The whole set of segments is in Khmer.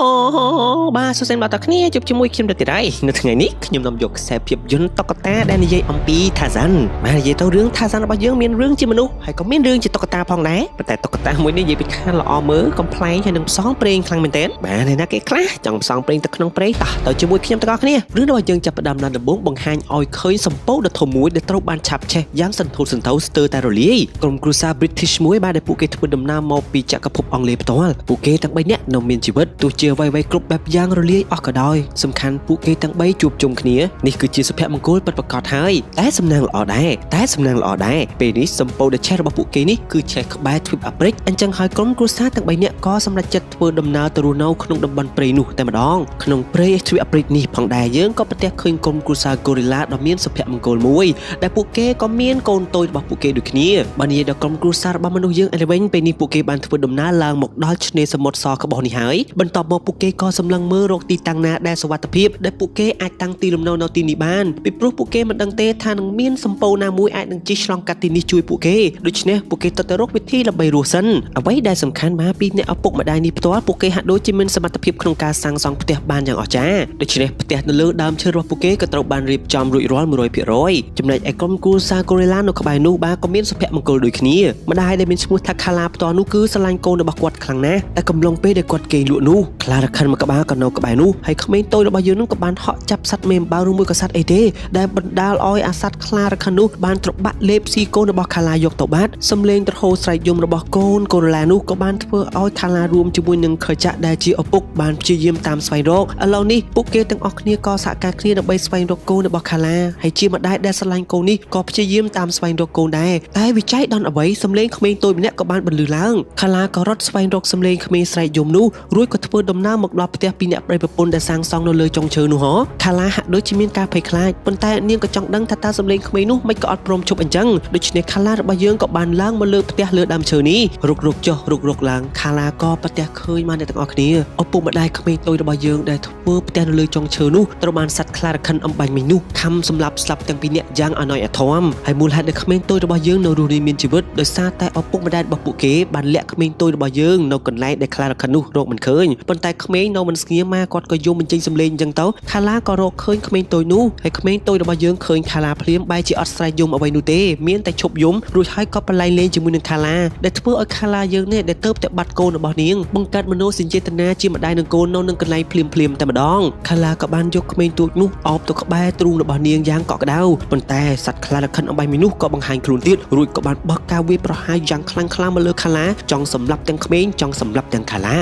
បាទសួស្តីបងប្អូនគ្នាជួបជាមួយខ្ញុំទៅទៀតហើយនៅថ្ងៃនេះខ្ញុំនាំយកខ្សែភាពយន្តតុក្កតាដែលនិយាយអំពី Tarzan បាទនិយាយទៅរឿង Tarzan របស់យើងមានរឿងជាមនុស្សហើយក៏មានរឿងជាតុក្កតាផងដែរប៉ុន្តែតុក្កតាមួយនេះនិយាយពីខាងល្អមើលកំ pl ែងហើយនឹងផ្សងព្រេងខ្លាំងមែនទែនបាទអ្នកណាគេខ្លះចង់ផ្សងព្រេងទៅក្នុងព្រៃតោះទៅជាមួយខ្ញុំទាំងអស់គ្នារឿងរបស់យើងចាប់ផ្ដើមដល់ដំបូងបង្ហាញឲ្យឃើញសម្ពោធដ៏ធំមួយដែលត្រូវបានឆាប់ឆេះយ៉ាងសន្ធោសន្ធៅស្ទើរតែរលាយក្រុមគ្រួសារ British មួយបាទដែលពួកគេធ្វើដំណើរមកពីចក្រភពអង់គ្លេសផ្ទាល់ពួកគេទាំង3នាក់នៅមានជីវិតទោះជាអ្វីៗគ្រប់បែបយ៉ាងរលាយអស់ក៏ដោយសំខាន់ពួកគេទាំង3ជួបជុំគ្នានេះគឺជាសុភមង្គលពិតប្រាកដហើយតែសំណាងល្អដែរពេលនេះសម្ពោធដែលឆេះរបស់ពួកគេនេះគឺឆេះក្បែរទ្វីបអាហ្វ្រិកអញ្ចឹងហើយក្រុមគ្រួសារទាំង3នាក់ក៏សម្រេចចិត្តធ្វើដំណើរទៅរស់នៅក្នុងតំបន់ព្រៃនោះតែម្ដងក្នុងព្រៃទ្វីបអាហ្វ្រិកនេះផងដែរយើងក៏ប្រទះឃើញក្រុមគ្រួសារ Gorilla ដ៏មានសុភមង្គលមួយដែលពួកគេក៏មានកូនតូចរបស់ពួកគេដូចគ្នាបើនិយាយដល់ក្រុមគ្រួសាររបស់មនុស្សយើងឯវិញពេលនេះពួកគេបានធ្វើដំណើរឡើងមកដល់ឆ្នេរសមុទ្រសក្បុសនេះហើយបន្ទាប់មកពួកគេក៏សម្លឹងមើលរកទីតាំងណាដែលសុវត្ថិភាពដែលពួកគេអាចតាំងទីលំនៅនៅទីនេះបានពីព្រោះពួកគេមិនដឹងទេថានឹងមានសម្ពោធណាមួយអាចនឹងជិះឆ្លងកាត់ទីនេះជួយពួកគេដូច្នេះពួកគេទៅរកវិធីដើម្បីរស់សិនអ្វីដែលសំខាន់មកពីអ្នកឪពុកម្ដាយនេះផ្ទាល់ពួកគេហាក់ដូចជាមានសមត្ថភាពក្នុងការសាងសង់ផ្ទះបានយ៉ាងអស្ចារ្យដូច្នេះផ្ទះនៅលើដើមឈើរបស់ពួកគេក៏ត្រូវបានរៀបចំរួចរាល់ 100% ចំណែកឯក្រុមគ្រួសារ Gorilla នៅក្បែរនោះបាទក៏មានសុភមង្គលដូចគ្នាម្ដាយដែលមានឈ្មោះថា Kala ផ្ទាល់នោះគឺស្រឡាញ់កូនរបស់គាត់ខ្លាំងណាស់តែកំឡុងពេលដែលគាត់គេងលក់នោះ Clara ខិនមកក្បាលក៏នៅក្បែរនោះហើយក្មេងតូចរបស់យើងនឹងក៏បានហក់ចាប់សត្វមេអំបៅឬមួយក៏សត្វអីទេដែលបណ្ដាលឲ្យអាសត្វ Clara ខិននោះបានត្របាក់លេបស៊ីកូនរបស់ Kala យកទៅបាត់សំឡេងទ្រហោស្រែកយំរបស់កូន Gorilla នោះក៏បានធ្វើឲ្យ Kala រួមជាមួយនឹងខចាក់ដែលជាឪពុកបានព្យាយាមតាមស្វែងរកឥឡូវនេះពួកគេទាំងអស់គ្នាក៏សហការគ្នាដើម្បីស្វែងរកកូនរបស់ Kala ហើយជាម្ដាយដែលស្រឡាញ់កូននេះក៏ព្យាយាមតាមស្វែងរកកូនដែរតែវិច័យដល់អ្វីសំឡេងក្មេងតូចម្នាក់ក៏បានបន្លឺឡើង Kala ក៏រត់ស្វែងរកសំឡេងក្មេងស្រែកយំនោះរួចក៏ធ្វើដំណើរមកដល់ផ្ទះពីអ្នកប្រិយប្រពន្ធដែលសាងសង់នៅលើចុងឈើនោះហ៎ Kala ហាក់ដូចជាមានការភ័យខ្លាចប៉ុន្តែនាងក៏ចង់ដឹងថាតើសំឡេងក្មេងនោះមិនក៏អត់ព្រមជប់អញ្ចឹងដូច្នេះ Kala របស់យើងក៏បានឡើងមកលើផ្ទះលើដើមឈើនេះរុកឡើង Kala ក៏ប្រទះឃើញបានអ្នកទាំងអស់គ្នាឪពុកម្ដាយក្មេងតូចរបស់យើងដែលធ្វើផ្ទះនៅលើចុងឈើនោះត្រូវបានសត្វ Clara ខិនអំបាញ់មិញនោះខំសម្លាប់ស្លាប់ទាំងពីរនាក់យ៉ាងអណយអធមហើយមូលហេតុដែលក្មេងតូចរបស់យើងនៅរស់រានមានជីវិតដោយសារតែឪពុកម្ដាយរបស់ពួកគេបានលាក់ក្មេងតូចរបស់យើងនៅកន្លែងដែល Clara ខិននោះរកមិនឃើញប៉ុន្តែក្មេងនៅមិនស្ងៀមមកគាត់ក៏យំបញ្ចេញសំឡេងអញ្ចឹងទៅ Clara ក៏រកឃើញក្មេងតូចនោះហើយក្មេងតូចរបស់យើងឃើញ Clara ភ្លាមបែរជាអត់ស្រែកយំអ្វីនោះទេមានតែឈប់យំរួចហើយក៏ប្រឡែងលេងជាមួយនឹង Clara ដែលធ្វើឲ្យ Clara យើងនេះដែលទៅតែបាត់កូនរបស់នាងបង្កើតមនោសញ្ចេតនាជាម្ដាយនឹងកូននៅនឹងកន្លែងភ្លាមតែម្ដង Clara ក៏បានយកក្មេងតូចនោះអោបទៅក្បែរទ្រូងរបស់នាងយ៉ាងកក់ក្ដៅប៉ុន្តែសត្វ Clara ខិនអំបាញ់មីនោះក៏បង្ហាញខ្លួនទៀតរួចក៏បានបោះការវាយប្រហារយ៉ាងខ្លាំងមកលើ Clara ចង់សម្លាប់ទាំងក្មេងចង់សម្លាប់ទាំង Clara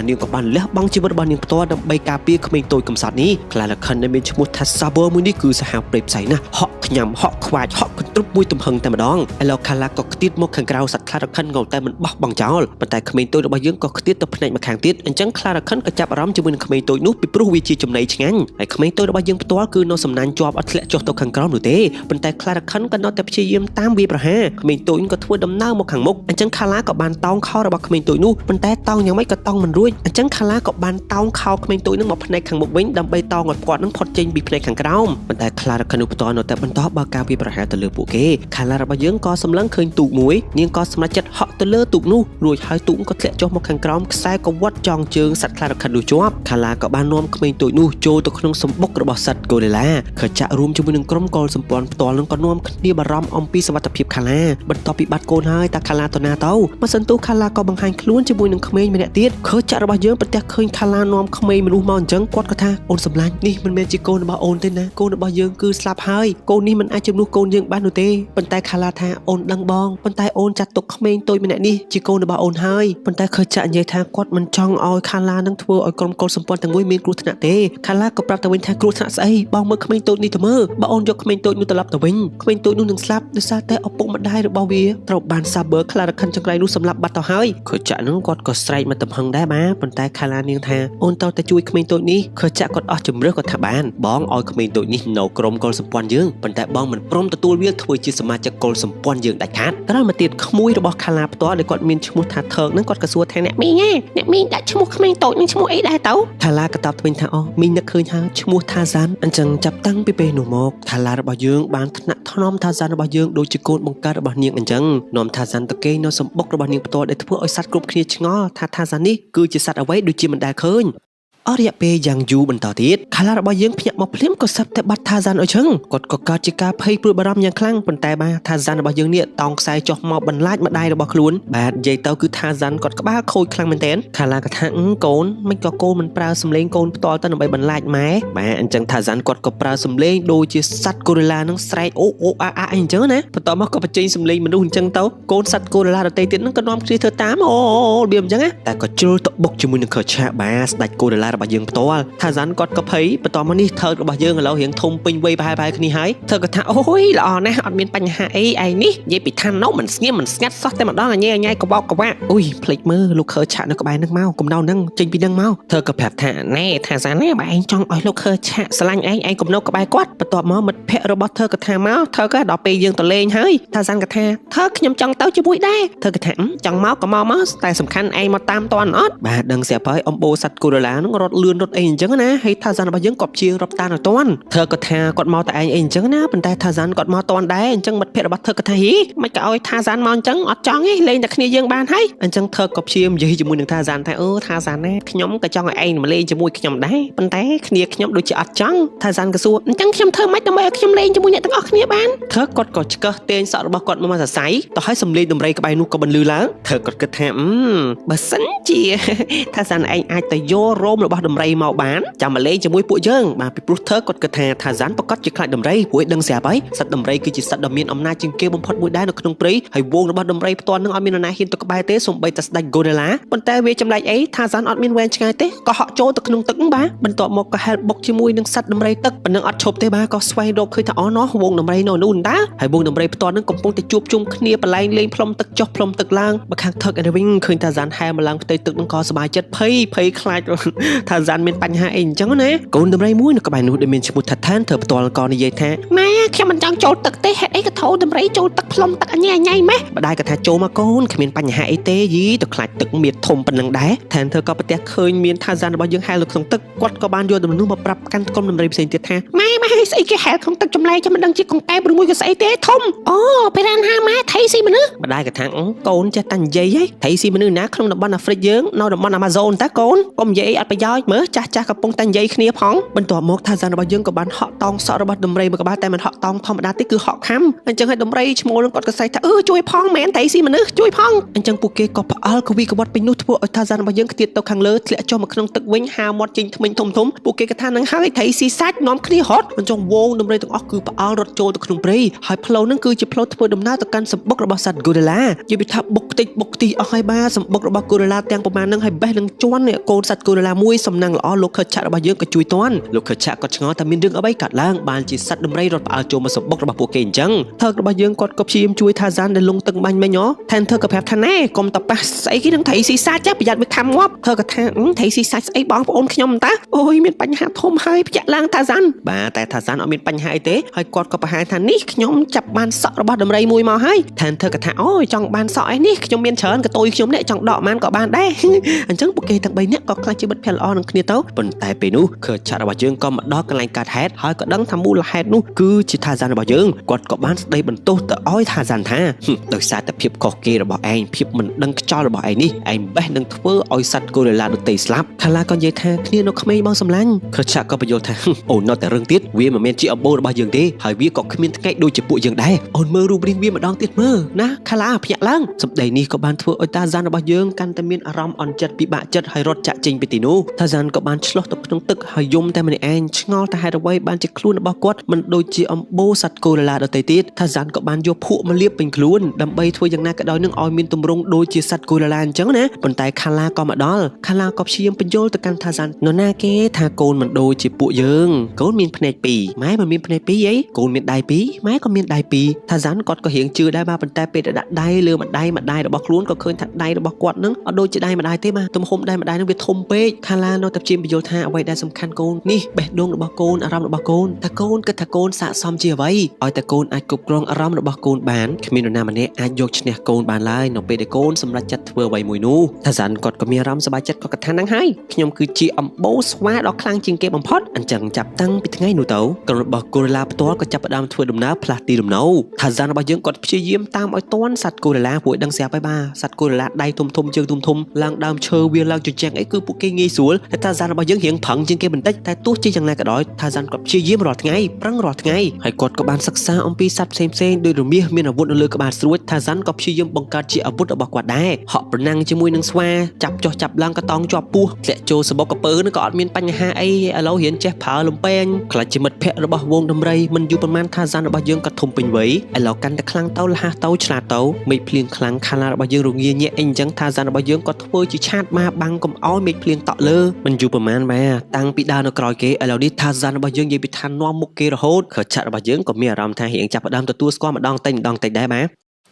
នាងក៏បានលះបង់ជីវិតរបស់នាងផ្ទាល់ដើម្បីការពារក្មេងតូចកំសត់នេះ Clara ខិនដែលមានឈ្មោះថា Saber មួយនេះគឺសាហាវព្រៃផ្សៃណាស់ហក់ខ្ញាំហក់ខ្វាចហក់កន្ទ្រុបមួយទំហឹងតែម្ដងឥឡូវ Clara ក៏ខ្ទាតមកខាងក្រៅសត្វ Clara ខិនក៏តែមិនបោះបង់ចោលប៉ុន្តែក្មេងតូចរបស់យើងក៏ខ្ទាតទៅផ្នែកម្ខាងទៀតអញ្ចឹង Clara ខិនក៏ចាប់អារម្មណ៍ជាមួយនឹងក្មេងតូចនោះពីព្រោះវាជាចំណីឆ្ងាញ់ហើយក្មេងតូចរបស់យើងផ្ទាល់គឺនៅសំណាញ់ជាប់អត់ធ្លាក់ចុះទៅខាងក្រោមនោះទេប៉ុន្តែ Clara ខិនក៏នៅតែព្យាយាមតាមវាយប្រហារក្មេងតូចក៏ធ្វើដំណើរមកខាងមុខអញ្ចឹង Clara ក៏បានតោងខោរបស់ក្មេងតូចនោះប៉ុន្តែតោងយ៉ាងម៉េចក៏តោងមិនរួចអញ្ចឹង Clara ក៏បានតោងខោក្មេងតូចនឹងមកផ្នែកខាងមុខវិញដើម្បីតោងឲ្យគាត់នឹងផុតចេញពីផ្នែកខាងក្រោមប៉ុន្តែ Clara ខិននោះផ្ទាល់នៅតែបន្តបើកការវាយប្រហារទៅលើពួកគេ Clara របស់យើងក៏សម្លឹងឃើញទូកមួយនាងក៏សម្រេចចិត្តហក់ទៅលើទូកនោះរួចហើយទូកក៏ធ្លាក់ចុះមកខាងក្រោមខ្សែក៏វត្តចងជើងសត្វ Clara ខិននោះជាប់ Clara ក៏បាននាំក្មេងតូចនោះចូលទៅក្នុងសម្បុករបស់សត្វ Gorilla ខចាក់រួមជាមួយនឹងក្រុមកុលសម្ព័ន្ធផ្ទាល់នឹងក៏នាំគ្នាបារម្ភអំពីសុវត្ថិភាព Clara បន្ទាប់ពីបាត់កូនហើយតា Clara ទៅណាទៅមកសន្ទុះ Clara ក៏បង្ហាញខ្លួនជាមួយនឹងក្មេងម្នាក់ទៀតខចាក់របស់យើងប្រទះឃើញ Clara នាំក្មេងមនុស្សមកអញ្ចឹងគាត់ក៏ថាអូនសម្លាញ់នេះមិនមែនជាកូនរបស់អូនទេណាកូនរបស់យើងគឺស្លាប់ហើយកូននេះមិនអាចជំនួសកូនយើងបាននោះទេប៉ុន្តែ Clara ថាអូនដឹងបងប៉ុន្តែអូនចាត់ទុកក្មេងតូចម្នាក់នេះជាកូនរបស់អូនហើយប៉ុន្តែខចាក់និយាយថាគាត់មិនចង់ឲ្យ Clara នឹងធ្វើឲ្យក្រុមកុលសម្ព័ន្ធទាំងមួយមានគ្រោះថ្នាក់ទេ Clara ក៏ប្រាប់ទៅវិញថាគ្រោះថ្នាក់ស្អីបងមើលក្មេងតូចនេះទៅមើលបើអូនយកក្មេងតូចនោះត្រឡប់ទៅវិញក្មេងតូចនោះនឹងស្លាប់ដោយសារតែឪពុកម្ដាយរបស់វាត្រូវបាន Saber Clara ខិនចង្រៃនោះសម្លាប់បាត់ទៅហើយខចាក់នឹងគាត់ក៏ស្រែកមកទំហឹងដែរបាទប៉ុន្តែ Clara នាងថាអូនត្រូវតែជួយក្មេងតូចនេះខចាក់គាត់អស់ជំរឿសគាត់ថាបានបងឲ្យក្មេងតូចនេះនៅក្រុមកុលសម្ព័ន្ធយើងប៉ុន្តែបងមិនព្រមទទួលវាធ្វើជាសមាជិកកុលសម្ព័ន្ធយើងដាច់ខាតក្រោយមកទៀតក្មួយរបស់ Clara ផ្ទាល់ដែលគាត់មានឈ្មោះថាថើកនឹងគាត់ក៏សួរថាអ្នកមីងដាក់ឈ្មោះក្មេងតូចនឹងឈ្មោះអីដែរទៅ Clara ក៏តបទៅវិញថាអូមីងនឹកឃើញហើយឈ្មោះ Tarzan អញ្ចឹងចាប់តាំងពីពេលនោះមក Clara របស់យើងបានថ្នាក់ថ្នម Tarzan របស់យើងដូចជាកូនបង្កើតរបស់នាងអញ្ចឹងនាំ Tarzan ទៅគេនៅសម្បុករបស់នាងផ្ទាល់ដែលធ្វើឲ្យសត្វគ្រប់គ្នាឆ្ងល់ថា Tarzan នេះគឺជាសត្វអ្វីដូចជាមិនដែលឃើញ អរិយពេលយ៉ាងយូរបន្តទៀតខាឡារបស់យើងភ្ញាក់មកភ្លាមក៏សាប់តែបាត់ថាហ្សានអញ្ចឹងគាត់ក៏កើតជាការភ័យព្រួយបារម្ភយ៉ាងខ្លាំងប៉ុន្តែបាទថាហ្សានរបស់យើងនេះតោងខ្សែចុះមកបន្លាចម្ដាយរបស់ខ្លួនបាទនិយាយទៅគឺថាហ្សានគាត់ក្បាលខូចខ្លាំងមែនទែនខាឡាក៏ថាកូនមិនក៏កូនមិនប្រើសម្លេងកូនផ្ទាល់ទៅដើម្បីបន្លាចម៉ែបាទអញ្ចឹងថាហ្សានគាត់ក៏ប្រើសម្លេងដូចជាសត្វកូរ៉េឡានឹងស្រែកអូអូអាអាអញ្ចឹងណាបន្ទាប់មកក៏បញ្ចេញសម្លេងមនុស្សអញ្ចឹងទៅកូនសត្វកូរ៉េឡាដទៃទៀតនឹងក៏នាំគ្នាធ្វើតាមអូរបៀបអញ្ចឹងណាតែក៏ជ្រុលទៅបុកជាមួយនឹងខឆាបាទស្ដេចកូរ៉េឡារបស់យើងផ្ទាល់ថាហ្សានគាត់ក៏ភ័យបន្ទាប់មកនេះថើរបស់យើងឥឡូវរៀងធំពេញវ័យប្រហែលគ្នាហើយធ្វើក៏ថាអូយល្អណាស់អត់មានបញ្ហាអីឯនេះនិយាយពីថានោះមិនស្ងៀមមិនស្ងាត់សោះតែម្ដងញ៉ៃញ៉ៃកបោកកវាក់អូយភ្លេចមើលលោកខើឆាក់នៅក្បែរនឹងមកកំណៅនឹងចេញពីនឹងមកធ្វើក៏ប្រាប់ថាណែថាហ្សានណាបើឯងចង់ឲ្យលោកខើឆាក់ស្រឡាញ់ឯងកំណៅក្បែរគាត់បន្ទាប់មកមិត្តភ័ក្តិរបស់ធ្វើក៏ថាមកធ្វើក៏ដល់ពេលយើងទៅលេងហើយថាហ្សានក៏ថាធ្វើខ្ញុំចង់ទៅជាមួយដែរធ្វើក៏ថាចង់មកក៏មកតែសំខាន់ឯងមកតាមតន់អត់បាទដឹងស្រាប់ហើយអំបូសត្វកូរ៉េឡានឹងរត់លឿនរត់អីអញ្ចឹងណាហើយថាហ្សានរបស់យើងក៏ជារត់តាមតន់ធ្វើក៏ថាគាត់មកតែឯងអីអញ្ចឹងណាប៉ុន្តែថាហ្សានគាត់មកតន់ដែរអញ្ចឹងមិត្តភ័ក្តិរបស់ធ្វើក៏ថាហីមិនក៏ឲ្យថាហ្សានមកអញ្ចឹងអត់ចង់ទេលេងតែគ្នាយើងបានហើយអញ្ចឹងធ្វើក៏ព្យាយាមនិយាយជាមួយនឹងថាហ្សានថាអូថាហ្សានណាខ្ញុំក៏ចង់ឲ្យឯងមកលេងជាមួយខ្ញុំដែរប៉ុន្តែគ្នាខ្ញុំដូចជាអត់ចង់ថាហ្សានក៏សួរអញ្ចឹងខ្ញុំធ្វើម៉េចដើម្បីឲ្យខ្ញុំលេងជាមួយអ្នកទាំងអស់គ្នាបានធ្វើគាត់ក៏ឆ្កឹះទាញសក់របស់គាត់មកសរសៃទៅឲ្យសំលេងដំរីក្បែរនោះក៏បន្លឺឡើងធ្វើគាត់គិតថាបើសិនជាថាហ្សានឯងអាចទៅយករោមរបស់ដំរីមកបានចាំមកលេងជាមួយពួកយើងបាទពីព្រោះធ្វើគាត់គិតថាថាហ្សានប្រកាសជាខ្លាចដំរីព្រោះដឹងស្រាប់ហើយសត្វដំរីគឺជាសត្វដ៏មានអំណាចជាងគេបំផុតមួយដែរនៅក្នុងព្រៃហើយវងរបស់ដំរីផ្ទាល់នឹងអត់មាននរណាហ៊ានទៅក្បែរទេសូម្បីតែស្ដេចកូរ៉េឡាប៉ុន្តែវាចម្លែកអីថាហ្សានអត់មានវែងឆ្ងាយទេក៏ហក់ចូលទៅក្នុងទឹកបាទបន្ទាប់មកក៏ហែលបុកជាមួយនឹងសត្វដំរីទឹកប៉ុណ្ណឹងអត់ឈប់ទេបាទក៏ស្វែងរកឃើញថាអូណោះវងដំរីនៅនោះតាហើយវងដំរីផ្ទាល់នឹងកំពុងតែជួបជុំគ្នាបលែងលេងផ្លុំទឹកចុះផ្លុំទឹកឡើងមកខាងថឹកឯវិញឃើញថាហ្សានហែលមកឡើងផ្ទៃទឹកនឹងក៏សប្បាយចិត្តភ័យខ្លាចថាហ្សានមានបញ្ហាអីអញ្ចឹងណាកូនដំរីមួយនៅក្បែរនោះដែលមានឈ្មោះថាថានធ្វើផ្ទាល់ក៏និយាយថាម៉ែខ្ញុំមិនចង់ចូលទឹកទេហេតុអីក៏ថោដំរីចូលទឹកផ្លុំទឹកអញញ៉ៃម៉េះម្ដាយក៏ថាចូលមកកូនគ្មានបញ្ហាអីទេយីទៅខ្លាចទឹកមានធំប៉ុណ្ណឹងដែរថានធ្វើក៏ប្រទះឃើញមានថាហ្សានរបស់យើងហែលនៅក្នុងទឹកគាត់ក៏បានយកដំណោះមកប្រាប់កាន់កូនដំរីផ្សេងទៀតថាម៉ែស្អីគេហែលក្នុងទឹកចម្លែកចាំមិនដឹងជាកង្កែបឬមួយក៏ស្អីទេធំអូពេលណាម៉ែថៃស៊ីមនុស្សម្ដាយក៏ថាកូនចេះតែនិយាយហីថៃស៊ីមនុស្សណាក្នុងតំបន់អាហ្វ្រិកយើងនៅតំបន់អាម៉ាហ្សូនតាកូនកុំនិយាយអត់ប្រយោជន៍មើលចាស់កំពុងតែនិយាយគ្នាផងបន្ទាប់មកថាហ្សានរបស់យើងក៏បានហក់តោងសក់របស់ដំរីមួយក្បាលតែមិនហក់តោងធម្មតាទេគឺហក់ខំអញ្ចឹងឲ្យដំរីឈ្មោលនឹងគាត់ក៏ស្រែកថាជួយផងមែនថៃស៊ីមនុស្សជួយផងអញ្ចឹងពួកគេក៏ផ្អើលកវីកវត្តពេញនោះធ្វើឲ្យថាហ្សានរបស់យើងខ្ទាតទៅខាងលើធ្លាក់ចុះមកក្នុងទឹកវិញហាមាត់ចេញធ្មេញធំពួកគេក៏ថានឹងហើយថៃស៊ីសាច់នាំគ្នារត់អញ្ចឹងវងដំរីទាំងអស់គឺផ្អើលរត់ចូលទៅក្នុងព្រៃហើយផ្លូវនឹងគឺជាផ្លូវធ្វើដំណើរទៅកាន់សម្បុករបស់សត្វកូរ៉េឡានិយាយពីថាបុកតិចបុកទីអស់ហើយបាទសម្បុករបស់កូរ៉េឡាទាំងប្រមាណនឹងហើយបេះនឹងជន់កូនសត្វកូរ៉េឡាមួយសំណាងល្អលោកខើឆាក់របស់យើងក៏ជួយទាន់លោកខើឆាក់ក៏ឆ្ងល់ថាមានរឿងអ្វីកើតឡើងបានជាសត្វដំរីរត់ផ្អើលចូលមកសម្បុករបស់ពួកគេអញ្ចឹងថើរបស់យើងគាត់ក៏ព្យាយាមជួយថាហ្សានដែលលងទឹកបាញ់មិញថែមធ្វើក៏ប្រាប់ថាណែកុំតប៉ះស្អីគេនឹងថៃស៊ីសាច់ប្រយ័ត្នវាខំងាប់ធ្វើក៏ថាថៃស៊ីសាច់ស្អីបងប្អូនខ្ញុំតាអូយមានបញ្ហាធំហើយភ្ញាក់ឡើងថាហ្សានបាទតែថាហ្សានអត់មានបញ្ហាអីទេហើយគាត់ក៏បង្ហាញថានេះខ្ញុំចាប់បានសក់របស់ដំរីមួយមកហើយថែមធ្វើក៏ថាអូយចង់បានសក់អីនេះខ្ញុំមានច្រើនក៏តុយខ្ញុំនេះចង់ដកបានក៏បានដែរអញ្ចឹងពួកគេទាំង3នាក់ក៏ខ្លាចជាមិត្តភក្តិល្អនឹងគ្នាទៅប៉ុន្តែពេលនោះខើឆាក់របស់យើងក៏មកដល់កន្លែងកើតហេតុហើយក៏ដឹងថាមូលហេតុនោះគឺជាថាហ្សានរបស់យើងគាត់ក៏បានស្ដីបន្ទោសទៅឲ្យថាហ្សានថាដោយសារតែភាពខុសគេរបស់ឯងភាពមិនដឹងខ្យល់របស់ឯងនេះឯងបេះនឹងធ្វើឲ្យសត្វកូរ៉េឡាដទៃស្លាប់ខាឡាក៏និយាយថាគ្នានៅក្មេងមកសម្លាញ់ខើឆាក់ក៏បញ្យល់ថាអូននៅតែរឿងទៀតវាមិនមែនជាអំបូររបស់យើងទេហើយវាក៏គ្មានថ្ងៃដូចជាពួកយើងដែរអូនមើលរូបរាងវាម្ដងទៀតមើលណាខាឡាភ្ញាក់ឡើងសម្ដីនេះក៏បានធ្វើឲ្យតាហ្សានរបស់យើងកាន់តែមានអារម្មណ៍អន់ចិត្តពិបាកចិត្តហើយរត់ចាក់ចេញពីទីនោះតាហ្សានក៏បានឆ្លោះទៅក្នុងទឹកហើយយំតែម្នាក់ឯងឆ្ងល់តែហេតុអ្វីបានជាខ្លួនរបស់គាត់មិនដូចជាអំបូរសត្វកូរ៉េឡាដទៃទៀតតាហ្សានក៏បានយកភក់មកលាបពេញខ្លួនដើម្បីធ្វើយ៉ាងណាក៏ដោយនឹងឲ្យមានទម្រង់ដូចជាសត្វកូរ៉េឡាអញ្ចឹងណាប៉ុន្តែខាឡាក៏មកដល់ខាឡាក៏ព្យាយាមបញ្យល់ទៅកាន់តាហ្សាននរណាគេថាកូនមិនដូចជាពួកយើងកូនមានភ្នែកពីរម៉ែមិនមានភ្នែកពីរអីកូនមានដៃពីរម៉ែក៏មានដៃពីរតាហ្សានគាត់ក៏រៀងជឿដែរបាទប៉ុន្តែពេលដែលដាក់ដៃលើម្ដាយរបស់ខ្លួនក៏ឃើញថាដៃរបស់គាត់នឹងអត់ដូចជាដៃម្ដាយទេបាទទំហំដៃម្ដាយនឹងវាធំពេកខាឡានៅតែព្យាយាមបញ្យល់ថាអ្វីដែលសំខាន់កូននេះបេះដូងរបស់កូនអារម្មណ៍របស់កូនតើកូនគិតថាកូនស័ក្តិសមជាអ្វីឲ្យតែកូនអាចគ្រប់គ្រងអារម្មណ៍របស់កូនបានគ្មាននរណាម្នាក់អាចយកឈ្នះកូនបានឡើយនៅពេលដែលកូនសម្រេចចិត្តធ្វើអ្វីមួយនោះតាហ្សានគាត់ក៏មានអារម្មណ៍សប្បាយចិត្តគាត់ក៏ថាហ្នឹងហើយខ្ញុំគឺជាអំបូរស្វាដ៏ខ្លាំងជាងគេបំផុតអញ្ចឹងចាប់តាំងពីថ្ងៃនោះទៅ ក្រុមរបស់កូរ៉េឡាផ្ទាល់ក៏ចាប់ផ្ដើមធ្វើដំណើរផ្លាស់ទីលំនៅថាសានរបស់យើងគាត់ព្យាយាមតាមឲ្យទាន់សត្វកូរ៉េឡាពួកដឹងស្រាប់ហើយបាទសត្វកូរ៉េឡាដៃធំធំជើងធំធំឡើងដើមឈើវាឡើងជញ្ជាំងអីគឺពួកគេងាយស្រួលតែថាសានរបស់យើងរៀងប្រឹងជាងគេបន្តិចតែទោះជាយ៉ាងណាក៏ដោយថាសានគាត់ព្យាយាមរាល់ថ្ងៃប្រឹងរាល់ថ្ងៃហើយគាត់ក៏បានសិក្សាអំពីសត្វផ្សេងៗដោយរមាសមានអាវុធនៅលើក្បាលស្រួចថាសានក៏ព្យាយាមបង្កើតជាអាវុធរបស់គាត់ដែរហក់ប្រណាំងជាមួយនឹងស្វាចាប់ចុះចាប់ឡើងក៏តង់ជាប់ពោះធ្លាក់ចូលសបុកកពើនឹងក៏អត់មានបញ្ហាអីឥឡូវរៀនចេះប្រើលំពេងខ្លាចជាមិត្តភ័ក្តិរបស់វងដំរីមិនយូរប៉ុន្មានថាសានរបស់យើងក៏ធំពេញវ័យឥឡូវកាន់តែខ្លាំងទៅលះទៅឆ្លាតទៅមេឃភ្លៀងខ្លាំងខាឡារបស់យើងរងាញាក់អីអញ្ចឹងថាសានរបស់យើងក៏ធ្វើជាឆាតមកបាំងកុំឲ្យមេឃភ្លៀងតក់លើមិនយូរប៉ុន្មានបាទតាំងពីដើរនៅក្រោយគេឥឡូវនេះថាសានរបស់យើងនិយាយពីឋាននាំមុខគេរហូតខឆាត់របស់យើងក៏មានអារម្មណ៍ថារៀងចាប់ផ្ដើមទទួលស្គាល់ម្ដងតិចដែរបាទ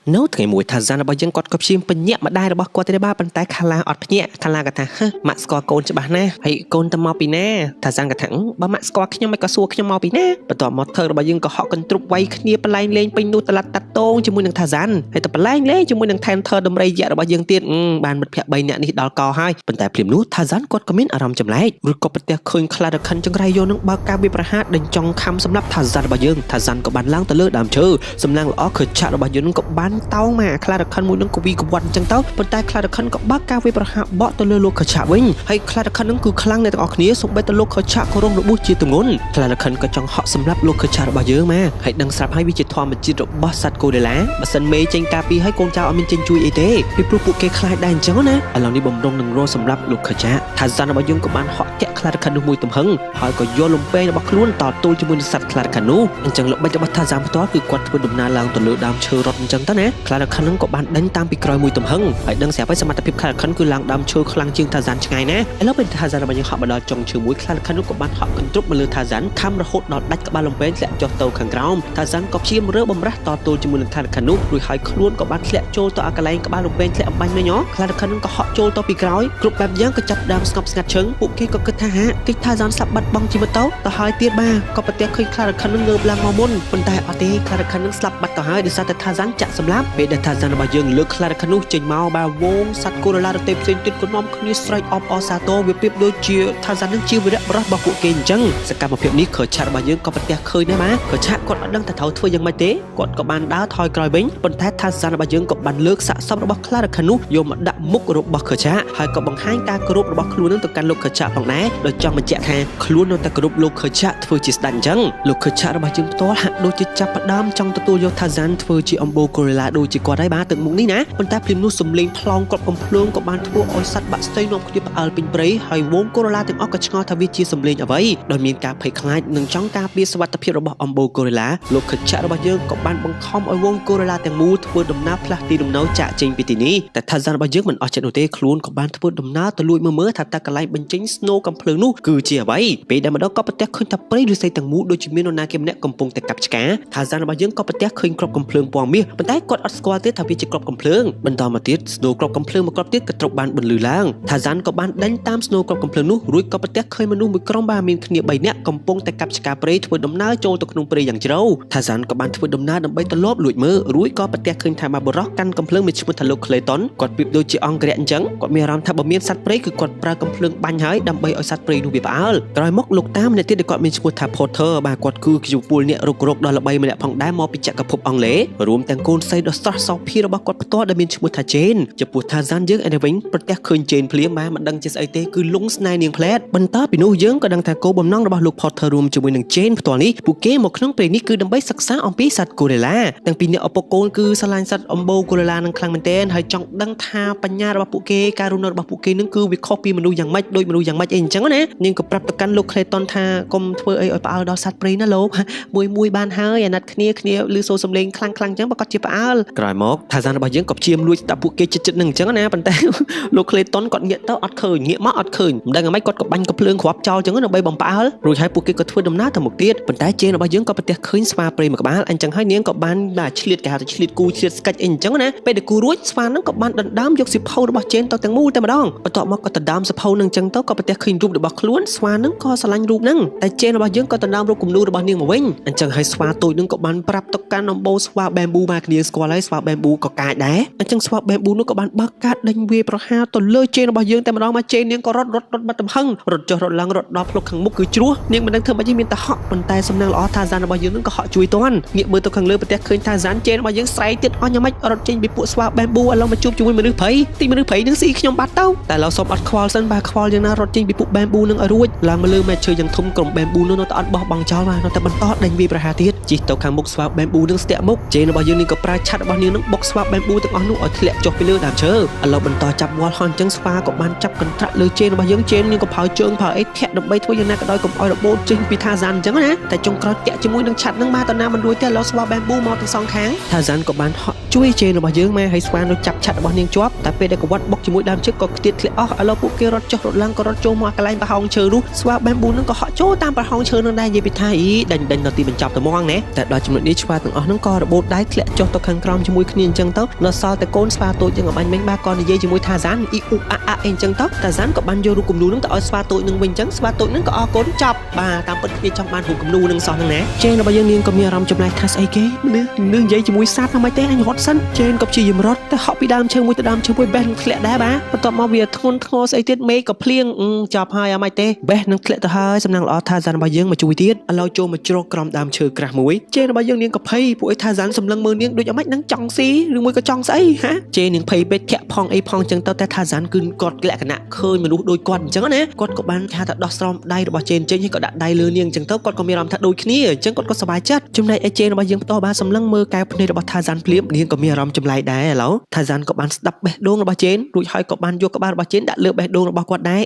នៅថ្ងៃមួយថាសានរបស់យើងគាត់ក៏ព្យាយាមបញ្ញាក់ម្ដាយរបស់គាត់ទៅដែរប៉ុន្តែខាឡាអត់ភ្ញាក់ខាឡាគាត់ថាម៉ាក់ស្គាល់កូនច្បាស់ណាស់ហើយកូនទៅមកពីណាថាសានគាត់ថាបើម៉ាក់ស្គាល់ខ្ញុំមិនក៏សួរខ្ញុំមកពីណាបន្ទាប់មកធ្វើរបស់យើងក៏ហក់កន្ទ្រុបវាយគ្នាប្រឡែងលេងពេញនោះតឡាត់តាត់តងជាមួយនឹងថាសានហើយទៅប្រឡែងលេងជាមួយនឹងថែនធើដំរីយៈរបស់យើងទៀតបានមិត្តភក្តិ3នាក់នេះដល់កហើយប៉ុន្តែភ្លាមនោះថាសានគាត់ក៏មានអារម្មណ៍ចម្លែកឬក៏ប្រទះឃើញខ្លារខិនចង្រៃយកនឹងបើកការវាប្រហារដេញចង់ខំសម្រាប់ថាសានរបស់យើងថាសានក៏បានឡើងទៅលើដើមឈើសំឡាងល្អខើឆាក់របស់យើងក៏បានតោងមកខ្លារខិនមួយនឹងក៏វីកវ័នអញ្ចឹងទៅប៉ុន្តែខ្លារខិនក៏បើកការវាប្រហារបក់ទៅលើលោកខឆាវិញហើយខ្លារខិននឹងគឺខ្លាំងអ្នកទាំងអស់គ្នាសូម្បីតែលោកខឆាក៏រងរបួសជាទម្ងន់ខ្លារខិនក៏ចង់ហក់សម្រាប់លោកខឆារបស់យើងមកហើយដឹងស្រាប់ហើយវាជាធម្មជាតិរបស់សត្វកូរ៉េឡាបើសិនមេចេញការពីហើយកូនចៅអត់មានចេញជួយអីទេពីព្រោះពួកគេខ្លាចដែរអញ្ចឹងណាឥឡូវនេះបំរុងនឹងរសម្រាប់លោកខឆាថាសានរបស់យើងក៏បានហក់តាក់ខ្លារខិននោះមួយទំហឹងហើយក៏យកលំពេងរបស់ខ្លួនតទល់ជាមួយនឹងសត្វខ្លារខិននោះអញ្ចឹងល្បិចរបស់ថាសានផ្ទាល់គឺគាត់ធ្វើដំណើរឡើងទៅលើដើមឈើរត់អញ្ចឹងទៅណាខ្លារខិននឹងក៏បានដេញតាមពីក្រោយមួយទំហឹងហើយដឹងស្រាប់ហើយសមត្ថភាពខ្លារខិនគឺឡើងដើមឈើខ្លាំងជាងថាសានឆ្ងាយណាឥឡូវពេលថាសានរបស់យើងហក់មកដល់ចុងឈើមួយខ្លារខិននោះក៏បានហក់កន្ទ្រុបមកលើថាសានខំរហូតដល់ដាច់ក្បាលលំពេងធ្លាក់ចុះទៅខាងក្រោមថាសានក៏ព្យាយាមរើបំរាស់តទល់ជាមួយនឹងខ្លារខិននោះរួចហើយខ្លួនក៏បានធ្លាក់ចូលទៅអាកន្លែងក្បាលលំពេងធ្លាក់អំបញ្ញមិញខ្លារខិននោះក៏ហក់ចូលទៅពីក្រោយគ្រប់បែបយ៉ាងក៏ចាប់ដើមស្ងប់ស្ងាត់ឈឹងពួកគេក៏គិតថាកិច្ចថាសានស្លាប់បាត់បង់ជីវិតទៅហើយទៀតបាទក៏ប្រទះឃើញខ្លារខិននោះងើបឡើងមកមុនប៉ុន្តែអត់ទេខ្លារខិននោះស្លាប់បាត់ទៅហើយដោយសារតែថាសានចាក់សម្លាប់ពេលដែលថាសានរបស់យើងលើកខ្លារខិននោះចេញមកបាទវងសត្វកូរ៉េឡារទេផ្សេងទៀតក៏នាំគ្នាស្រែកអបអរសាទរវាប្រៀបដូចជាថាសាននឹងជាវីរៈបុរសរបស់ពួកគេអញ្ចឹងសកម្មភាពនេះខើឆាត់របស់យើងក៏ប្រទះឃើញដែរបាទខើឆាត់គាត់អត់ដឹងថាត្រូវធ្វើយ៉ាងម៉េចទេគាត់ក៏បានដើរថយក្រោយវិញប៉ុន្តែថាសានរបស់យើងក៏បានលើកសាកសពរបស់ខ្លារខិននោះយកមកដាក់មុខរបស់ខើឆាត់ហើយក៏បង្ហាញការគោរពរបស់ខ្លួននឹងទៅកាន់លោកខើឆាត់ផងដែរដោយចង់បញ្ជាក់ថាខ្លួននៅតែគោរពលោកខើឆាត់ធ្វើជាស្ដេចអញ្ចឹងលោកខើឆាត់របស់យើងផ្ទាល់ហាក់ដូចជាចាប់ផ្ដើមចង់ទទួលយកថាសានធ្វើជាអំបូរកូរ៉េឡាដូចជាគាត់ហើយបាទទឹកមុខនេះណាប៉ុន្តែភ្លាមនោះសំលេងថ្លង់គាត់កំភ្លើងក៏បានធ្វើឲ្យសត្វបាក់ស្ទៃនាំគ្នាផ្អើលពេញព្រៃហើយវងកូរ៉េឡាទាំងអស់ក៏ឆ្ងល់ថាវាជាសំលេងអ្វីដោយមានការភ័យខ្លាចនិងចង់ការពារសុវត្ថិភាពរបស់អំបូរកូរ៉េឡាលោកខិតចាក់របស់យើងក៏បានបង្ខំឲ្យវងកូរ៉េឡាទាំងមូលធ្វើដំណើរផ្លាស់ទីលំនៅចាក់ចេញពីទីនេះតែថាសានរបស់យើងមិនអស់ចិត្តនោះទេខ្លួនក៏បានធ្វើដំណើរទៅលួចមើលថាតើកន្លែងបញ្ចេញស្នូកំភ្លើងនោះគឺជាអ្វីពេលដែលម្ដងក៏ប្រទះឃើញថាព្រៃឫស្សីទាំងមូលដូចជាមាននរណាគេម្នាក់កំពុងតែកាប់ឆ្កាថាសានរបស់យើងក៏ប្រទះឃើញគ្រាប់កំភ្លើងពណ៌មាសប៉ុន្តែគាត់អត់ស្គាល់ទេថាវាជាគ្រាប់កំភ្លើងបន្តមកទៀតស្នូគ្រាប់កំភ្លើងមួយគ្រាប់ទៀតក៏ត្រូវបានបន្លឺឡើងថាសានក៏បានដេញតាមស្នូគ្រាប់កំភ្លើងនោះរួចក៏ប្រទះឃើញមនុស្សមួយក្រុមបានមានគ្នា3នាក់កំពុងតែកាប់ឆ្កាព្រៃធ្វើដំណើរចូលទៅក្នុងព្រៃយ៉ាងជ្រៅថាសានក៏បានធ្វើដំណើរដើម្បីទៅលបលួចមើលរួចក៏ប្រទះឃើញថាមកបរោះកាន់កំភ្លើងមានឈ្មោះថាលោក Clayton គាត់ប្រៀបដូចជាអង្គរៈអញ្ចឹងគាត់មានអារម្មណ៍ថាបើមានសត្វព្រៃគឺគាត់ប្រើកំភ្លើងបាញ់ហើយដើម្បីឲ្យសត្វព្រៃនោះវាផ្អើលក្រោយមកលោកតាម្នាក់ទៀតដែលគាត់មានឈ្មោះថា Porter បាទគាត់គឺជាពលអ្នករុករកដ៏ល្បីម្នាក់ផងដែរមកពីចក្រភពអង់គ្លេសរួមទាំងកូនស្រីដ៏ស្រស់សោភារបស់គាត់ផ្ទាល់ដែលមានឈ្មោះថា Jane ចំពោះថាសានយើងឯនេះវិញប្រទះឃើញ Jane ភ្លាមបាទមិនដឹងជាស្អីទេគឺលងស្នេហ៍នាងផ្លែតបន្តពីនោះយើងក៏ដឹងថាគោលបំណងរបស់លោក Porter រួមជាមួយនឹង Jane ផ្ទាល់នេះពួកគេមកក្នុងព្រៃនេះគឺដើម្បីសិក្សាអំពីសត្វកូរ៉េឡាទាំងពីរអ្នកឪពុកកូនគឺស្រឡាញ់សត្វអំបូរកូរ៉េឡានឹងខ្លាំងមែនទែនហើយចង់ដឹងថាបញ្ញារបស់ពួកគេការរស់នៅរបស់ពួកគេនឹងគឺវាខុសពីមនុស្សយ៉ាងម៉េចដូចមនុស្សយ៉ាងម៉េចអីអញ្ចឹងណានាងក៏ប្រាប់ទៅកាន់លោក Clayton ថាកុំធ្វើអីឲ្យផ្អើលដល់សត្វព្រៃណាលោកមួយបានហើយអាណិតគ្នាឮសូរសំឡេងខ្លាំងអញ្ចឹងប្រកាសជាផ្អើលក្រោយមកថាសានរបស់យើងក៏ព្យាយាមលួចស្ដាប់ពួកគេចិត្តនឹងអញ្ចឹងណាប៉ុន្តែលោក Clayton គាត់ងាកទៅអត់ឃើញងាកមកអត់ឃើញមិនដឹងអ្ហ្មិចគាត់ក៏បាញ់កំភ្លើងគ្រាប់ចោលអញ្ចឹងដើម្បីបំផ្អើលរួចហើយពួកគេក៏ធ្វើដំណើរទៅមុខទៀតប៉ុន្តែជេនរបស់យើងក៏ប្រទះឃើញស្វាព្រៃមួយក្បាលអញ្ចឹងហើយនាងក៏បានឆ្លៀតគេហៅថាឆ្លៀតគូឆ្លៀតស្កាច់អីអញ្ចឹងណាពេលដែលគូរួចស្វានឹងក៏បានដណ្ដើមយកសិភៅរបស់ជេនទៅទាំងមូលតែម្ដងបន្ទាប់មកក៏ដណ្ដើមសិភៅនឹងអញ្ចឹងទៅក៏ប្រទះឃើញរូបរបស់ខ្លួនស្វានឹងក៏ស្រឡាញ់រូបនឹងតែជេនរបស់យើងក៏ដណ្ដើមរូបគំនូររបស់នាងមកវិញអញ្ចឹងហើយស្វាតូចនឹងក៏បានប្រាប់ទៅកាន់អំបូរស្វាបែមប៊ូមកគ្នាស្ ស្គាល់ហើយស្វាបែមប៊ូក៏កាចដែរអញ្ចឹងស្វាបែមប៊ូនោះក៏បានបើកកាតដេញវាប្រហារទៅលើជេនរបស់យើងតែម្ដងមកជេននាងក៏រត់បាត់ទំហឹងរត់ចុះរត់ឡើងរត់ដល់ភ្លុកខាងមុខគឺជ្រោះនាងមិនដឹងធ្វើម៉េចមានតែហក់ប៉ុន្តែសំណាងល្អថាហ្សានរបស់យើងនឹងក៏ហក់ជួយទាន់ងាកមើលទៅខាងលើប្រទះឃើញថាហ្សានជេនរបស់យើងស្រែកទៀតអស់យ៉ាងម៉េចរត់ចេញពីពួកស្វាបែមប៊ូឥឡូវមកជួបជាមួយមនុស្សព្រៃទីមនុស្សព្រៃនឹងស៊ីខ្ញុំបាត់ទៅតែឡូវសុំអត់ខ្វល់សិនបើខ្វល់យ៉ាងណារត់ចេញពីពួកបែមប៊ូនឹងឲ្យរួចឡើងមកលើមែកឈើយ៉ាងធំក្រុមបែមប៊ូនោះនៅតែអត់បោះបង់ចោលមកនៅតែបន្តដេញវាប្រហារទៀតជិះទៅខាងមុខស្វាបែមប៊ូនឹងស្ទាក់មុខជេនរបស់យើងនេះក៏ប្រើឆាត់របស់នាងនឹងបុកស្វាបែមប៊ូទាំងអស់នោះឲ្យធ្លាក់ចុះពីលើដើមឈើឥឡូវបន្តចាប់វល់ហន់អញ្ចឹងស្វាក៏បានចាប់កន្ត្រាក់លើជេនរបស់យើងជេននាងក៏ផើជើងផើអីធាក់ដើម្បីធ្វើយ៉ាងណាក៏ដោយកុំឲ្យរបូតចេញពីថាហ្សានអញ្ចឹងណាតែចុងក្រោយតាក់ជាមួយនឹងឆាត់នឹងមកតើណាមិនរួចទេឥឡូវស្វាបែមប៊ូមកទាំងសងខាងថាហ្សានក៏បានហក់ជួយជេនរបស់យើងមកឲ្យស្វានៅចាប់ឆាត់របស់នាងជាប់តែពេលដែលកវត្តបុកជាមួយដើមឈើក៏ខ្ទាតធ្លាក់អស់ឥឡូវពួកគេរត់ចុះរត់ឡើងក៏រត់ចូលមកកន្លែងប្រហោងឈើនោះស្វាបែមប៊ូនឹងក៏ហក់ចូលតាមប្រហោងឈើនឹងដែរនិយាយពីថាដេញនៅទីបញ្ចប់តែមកណាតែដល់ចំណុចនេះស្វាទាំងអស់នឹងក៏របូតដៃធ្លាក់ចុះទៅខាងក្រោមជាមួយគ្នាអញ្ចឹងទៅនៅសល់តែកូនស្វាតូចយ៉ាងអបាញ់មិញបាទក៏និយាយជាមួយថាហ្សានអ៊ីអ៊ូអាអាអីអញ្ចឹងទៅថាហ្សានក៏បានយករូបគំនូនឹងទៅឲ្យស្វាតូចនឹងវិញអញ្ចឹងស្វាតូចនឹងក៏អរគុណចាប់បាទតាមពិតគ្នាចង់បានរូបគំនូនឹងសោះហ្នឹងណាជេនរបស់យើងនាងក៏មានអារម្មណ៍ចម្លែកថាស្អីគេមនុស្សនិយាយជាមួយសត្វហ្នឹងមិនទេអញរត់សិនជេនក៏ព្យាយាមរត់តែហក់ពីដើមឈើមួយទៅដើមឈើមួយបេះនឹងធ្លាក់ដែរបាទបន្ទាប់មកវាធ្ងន់ធ្ងរស្អីទៀតមេឃក៏ភ្លៀងចាប់ហើយអត់មិនទេបេះនឹងធ្លាក់ទៅហើយសំណាងល្អថាហ្សានរបស់យើងមកជួយទៀតឥឡូវចូលមកជ្រកក្រោមដើមឈើក្រាស់មួយជេនរបស់យើងនាងក៏ភ័យពួកឯថាហ្សានសម្លឹងមើលនាងដូចអមិននឹងចង់ស៊ីឬមួយក៏ចង់ស្អីហាជេននាងភ័យពេកធាក់ផងអីផងអញ្ចឹងទៅតែថាហ្សានគឺគាត់លក្ខណៈឃើញមនុស្សដូចគាត់អញ្ចឹងណាគាត់ក៏បានថាទៅដោះស្រោមដៃរបស់ជេនចេញហើយក៏ដាក់ដៃលើនាងអញ្ចឹងទៅគាត់ក៏មានអារម្មណ៍ថាដូចគ្នាអញ្ចឹងគាត់ក៏សប្បាយចិត្តចំណែកឯជេនរបស់យើងបន្តបានសម្លឹងមើលកែវភ្នែករបស់ថាហ្សានភ្លាមនាងក៏មានអារម្មណ៍ចម្លែកដែរឥឡូវថាហ្សានក៏បានស្ដាប់បេះដូងរបស់ជេនរួចហើយក៏បានយកក្បាលរបស់ជេនដាក់លើបេះដូងរបស់គាត់ដែរ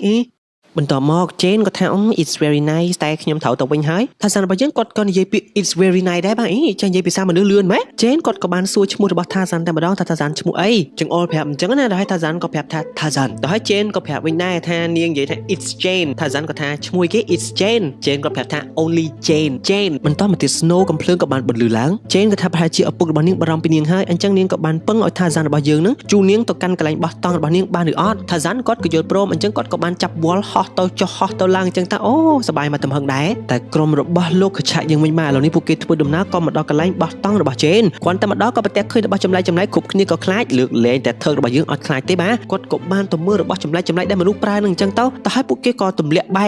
បន្ទាប់មកជេនក៏ថាit's very nice តែខ្ញុំត្រូវទៅវិញហើយថាហ្សានរបស់យើងគាត់ក៏និយាយពី it's very nice ដែរបាទចានិយាយភាសាមនុស្សលឿនម៉េចជេនគាត់ក៏បានសួរឈ្មោះរបស់ថាហ្សានតែម្ដងថាហ្សានឈ្មោះអីចង្អុលប្រាប់អញ្ចឹងណាដល់ហើយថាហ្សានក៏ប្រាប់ថាថាហ្សានដល់ហើយជេនក៏ប្រាប់វិញដែរថានាងនិយាយថា it's Jane ថាហ្សានក៏ថាឈ្មោះគេ it's Jane ជេនក៏ប្រាប់ថា only Jane បន្តមកទៀត Snow កំភ្លើងក៏បានបន្លឺឡើងជេនក៏ថាប្រហែលជាឪពុករបស់នាងបារម្ភពីនាងហើយអញ្ចឹងនាងក៏បានពឹងឲ្យថាហ្សានរបស់យើងនឹងជួនាងទៅកាន់កន្លែងបោះតង់របស់នាងបានឬអត់ថាហ្សានគាត់ក៏យល់ព្រមអញ្ចឹងគាត់ក៏បានចាប់វល់ហោះទៅចុះហោះទៅឡើងអញ្ចឹងថាអូសប្បាយមកទំហឹងដែរតែក្រុមរបស់លោកខឆាយើងវិញមកឥឡូវនេះពួកគេធ្វើដំណើរក៏មកដល់កន្លែងបោះតង់របស់ជេនគាត់តែមកដល់ក៏ប្រទះឃើញរបស់ចម្លែកគ្រប់គ្នាក៏ខ្លាចលើកលែងតែថើរបស់យើងអត់ខ្លាចទេបាទគាត់ក៏បានទៅមើលរបស់ចម្លែកដែលមនុស្សប្រើនឹងអញ្ចឹងទៅហើយពួកគេក៏ទម្លាក់បែ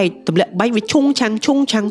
កវាឈុងឆាំង